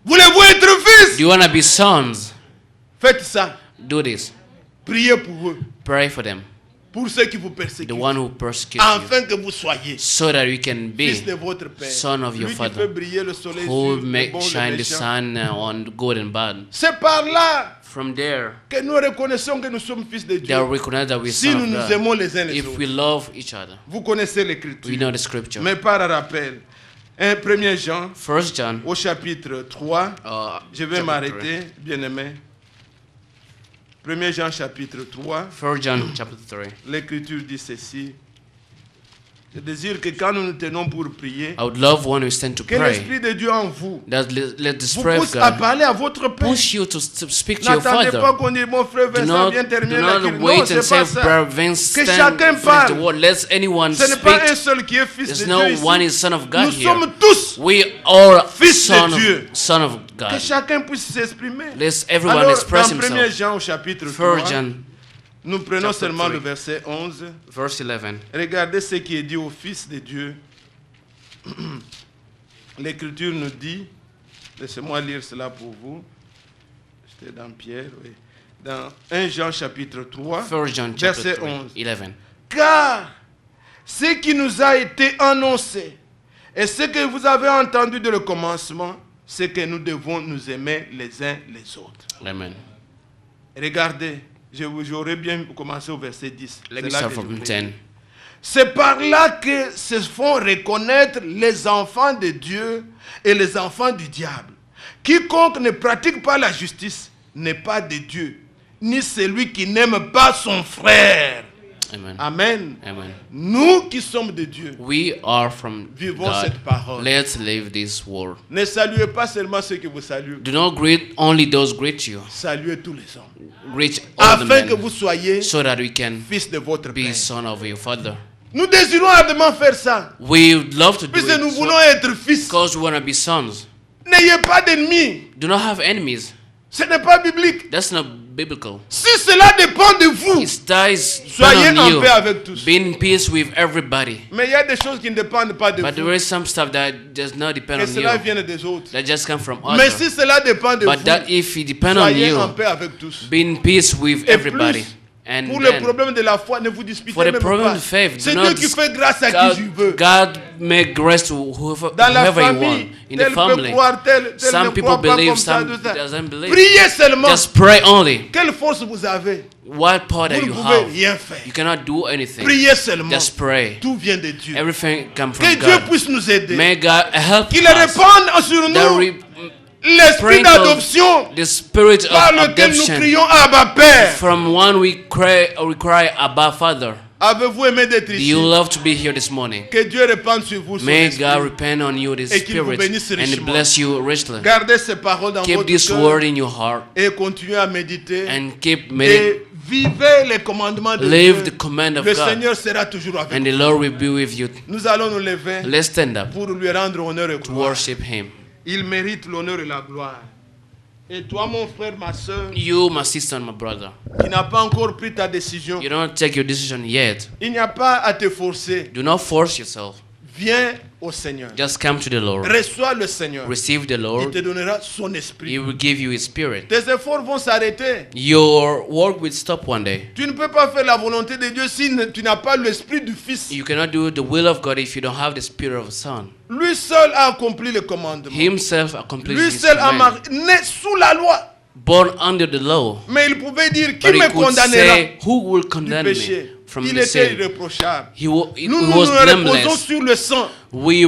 Voulez-vous être fils? Do you want to be sons? Faites ça. Do this. Priez pour eux. Pray for them. Pour ceux qui vous The persécutent. one who persecutes you. Afin que vous soyez So that you can fils be de votre Père. son of your Lui qui father. fait briller le soleil who sur le make bon et shine le the méchant. sun on good and bad. C'est par là From there, que nous reconnaissons que nous sommes fils de they Dieu. are recognized that we are Si nous son nous of God. aimons les uns les If we autres. love each other, Vous connaissez we l'écriture. know the scripture. Mais par rappel, 1 Jean 1 John, au chapitre 3, je vais chapter m'arrêter, bien-aimé. 1 Jean chapitre 3, 1 John chapter 3. l'écriture dit ceci. Je désire que quand nous nous tenons pour prier, I would love when we stand to que pray l'Esprit de Dieu en vous that let the vous Spirit pousse of à God parler à votre Père. push you to speak to your N'attendez pas Father. qu'on dise mon frère Do Vincent not, vient do terminer la not Bible. Non, wait c'est and pas say, ça. Brother Vince, Que stand, chacun finish parle. the word. Let anyone Ce n'est pas un speak. seul qui est fils There's de no Dieu ici. one is son of God Nous here. sommes tous. We are Fils de Dieu. son of Que God. chacun puisse s'exprimer. Let everyone Alors, express dans 1 himself. Jean au chapitre 1 3, John, nous prenons chapter seulement 3. le verset 11. verse 11. Regardez ce qui est dit au Fils de Dieu. L'Écriture nous dit, laissez-moi lire cela pour vous. J'étais dans Pierre, oui. Dans 1 Jean chapitre 3, 1 John chapter verset 3, 11. 11. Car ce qui nous a été annoncé et ce que vous avez entendu de le commencement, c'est que nous devons nous aimer les uns les autres. Amen. Regardez, j'aurais bien commencé au verset 10. Let C'est me là start que je from voulais 10. dire. C'est par là que se font reconnaître les enfants de Dieu et les enfants du diable. Quiconque ne pratique pas la justice n'est pas de Dieu, ni celui qui n'aime pas son frère. Amen. Amen. Amen. Nous qui sommes de Dieu, We are from vivons God. cette parole. Let's live this word. Ne saluez pas seulement ceux qui vous saluent, Do not greet only those greet you. saluez tous les hommes. Greet all the Afin que men vous soyez so that we can fils de votre be Père. son of your Father. Nous désirons ardemment faire ça. We would love to do Puisque nous it voulons être fils. because we want to be sons. N'ayez pas d'ennemis. Do not have enemies. Ce n'est pas biblique. That's not biblical. Si cela dépend de vous, It dies soyez depend on en paix you. avec tous. Be in peace with everybody. Mais il y a des choses qui ne dépendent pas de But there vous. is some stuff that does not depend Que on cela you. vienne des autres. That just come from Mais others. si cela dépend de But that vous, if it depend on soyez en you, paix avec tous. be in peace with Et everybody. plus, And pour le then, problème de la foi, ne vous disputez for the même problem pas. of faith, C'est do Dieu not qui fait grâce à qui il veut. God make grace to whoever, Dans la whoever you want. famille, In the tel peut family, croire, tel some ne people croit pas believe, comme ça, some tout ça. doesn't believe. Priez seulement. Just pray only. Quelle force vous avez? What power that Vous ne you pouvez have, rien faire. you cannot do anything. Priez seulement. Just pray. Tout vient de Dieu. Everything comes from Que Dieu God. puisse nous aider. May God help Qu'il us. répande sur That nous l'esprit sprinkle d'adoption the spirit of par lequel nous adoption crions Abba Père. from one we cry Abba Father. Avez-vous aimé d'être Do ici? you love to be here this morning? Que Dieu répande sur vous son May esprit. God repent on you this Et qu'il vous spirit bénisse and richement. bless you richly. Gardez ces paroles dans Keep votre this cœur word in your heart et continuez à méditer and keep meditating. et vivez les commandements de Live Dieu. the command of Le God, Seigneur sera toujours avec and vous. the Lord will be with you. Nous allons nous lever Let's stand up pour lui rendre honneur et to gloire. worship Him. Il mérite l'honneur et la gloire. Et toi, mon frère, ma soeur, You, my sister and my brother, qui n'as pas encore pris ta décision, you don't take your decision yet. il n'y a pas à te forcer. Do not force yourself. Viens au Seigneur. Just come to the Lord. Reçois le Seigneur. Receive the Il te Lord. donnera son esprit. He will give you His Spirit. Tes efforts vont s'arrêter. Your work will stop one day. Tu ne peux pas faire la volonté de Dieu si tu n'as pas l'esprit du Fils. You cannot do the will of God if you don't have the Spirit of a Son. Lui seul a accompli le commandement. Himself accomplished Lui His seul a command. né sous la loi. born under the law. Mais il pouvait dire, qui But he me could condamnera say, who will du condemn me péché? from Il the était sin? irréprochable. He Nous nous was reposons blameless. sur le sang. We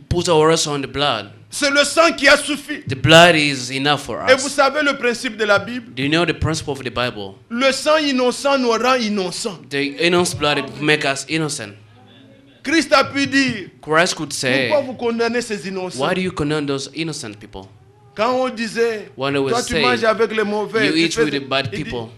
put our rest on the blood. C'est le sang qui a suffi. The blood is enough for Et vous us. savez le principe de la Bible? Do you know the principle of the Bible? Le sang innocent nous rend innocents. The innocent blood make us innocent. Christ a pu dire, Christ could say, pourquoi vous condamnez ces innocents? why do you condemn those innocent people? Quand on disait, When they will toi tu say, manges avec les mauvais, you tu eat fais- with the bad il dit- people.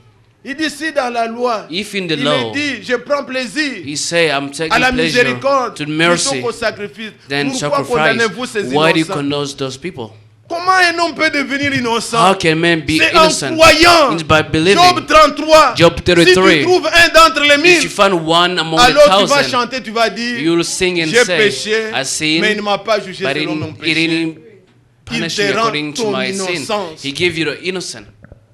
Il dit si dans la loi, If in the il law, dit, je prends plaisir he say, I'm à taking la pleasure miséricorde to the plutôt mercy, qu'au sacrifice. then Pourquoi sacrifice. condamnez-vous ces Why do you innocents? condemn those people? Comment un homme peut devenir innocent? How can man be C'est en innocent? croyant. It's by believing. Job 33. Job Si tu 33. trouves un d'entre les If mille, you find one among the alors tu vas 1,000, chanter, tu vas dire, you will sing and j'ai say, péché, I mais il sinned, ne m'a pas jugé but selon mon he péché. didn't punish te me rend according to ton my sin. innocence. He gave you the innocent.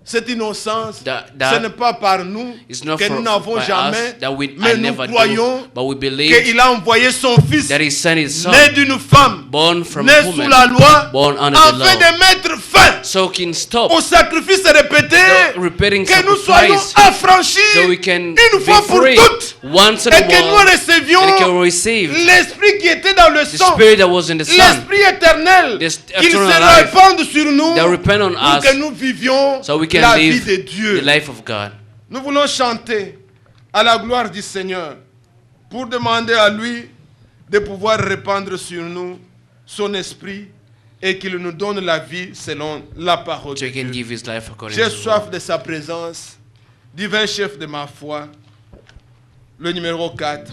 Cette innocence, That- ce n'est pas par nous It's not que for nous n'avons by jamais, us that we mais I nous never croyons do, but we believe qu'il a envoyé son fils, that he sent his son, né d'une femme, born from né a sous woman, la loi, born under afin the law, de mettre fin so he can stop au sacrifice répété, the repeating que nous soyons sacrifice, affranchis so we can une be fois pour free toutes, once in et a que nous while, recevions and can receive l'esprit qui était dans le the sang, spirit that was in the Son, l'esprit éternel, This qu'il se eternal life, répande sur nous that repent on pour us, que nous vivions so we can la vie live de Dieu. the life of God. Nous voulons chanter à la gloire du Seigneur pour demander à lui de pouvoir répandre sur nous son esprit et qu'il nous donne la vie selon la parole So de he can Dieu. give his life according J'ai to the law. soif de sa présence, divin chef de ma foi, le numéro 4.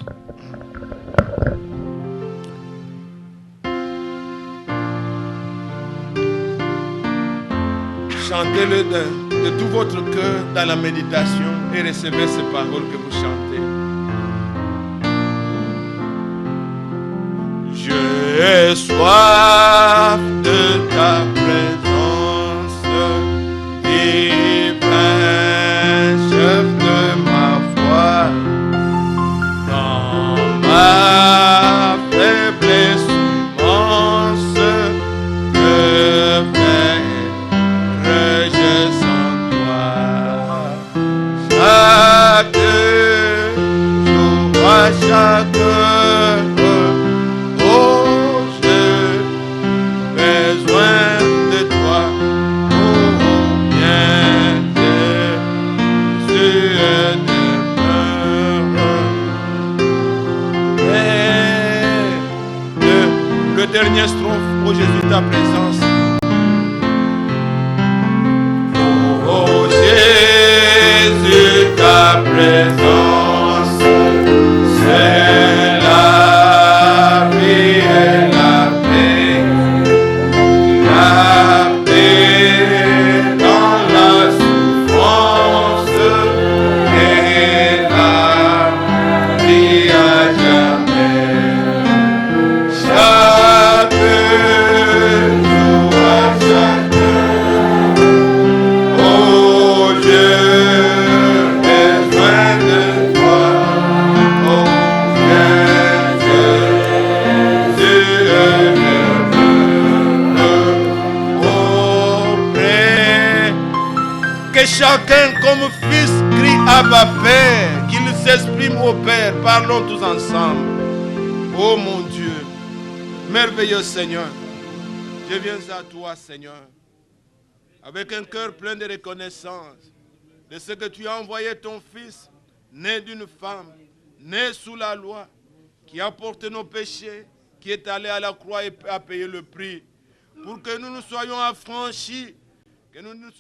Chantez-le de tout votre cœur dans la méditation et recevez ces paroles que vous chantez. J'ai soif de ta présence, divin chef de ma foi, dans ma faiblesse immense, que ferai-je sans toi? Chaque jour, à chaque heure, oh, j'ai besoin de toi, oh, bien Jésus demeure. Le dernier strophe, oh Jésus, ta présence. Oh Jésus, ta présence, c'est la vie et la paix dans la souffrance et la vie à jamais. Chaque jour, à chaque heure, oh Dieu, besoin de toi, oh viens Jésus, oh prie, que chacun comme fils crie Abba Père, qu'il s'exprime au Père, parlons tous ensemble. Oh mon Dieu, merveilleux Seigneur, je viens à toi Seigneur, avec un cœur plein de reconnaissance de ce que tu as envoyé ton Fils, né d'une femme, né sous la loi, qui a porté nos péchés, qui est allé à la croix et a payé le prix, pour que nous nous soyons affranchis, que nous nous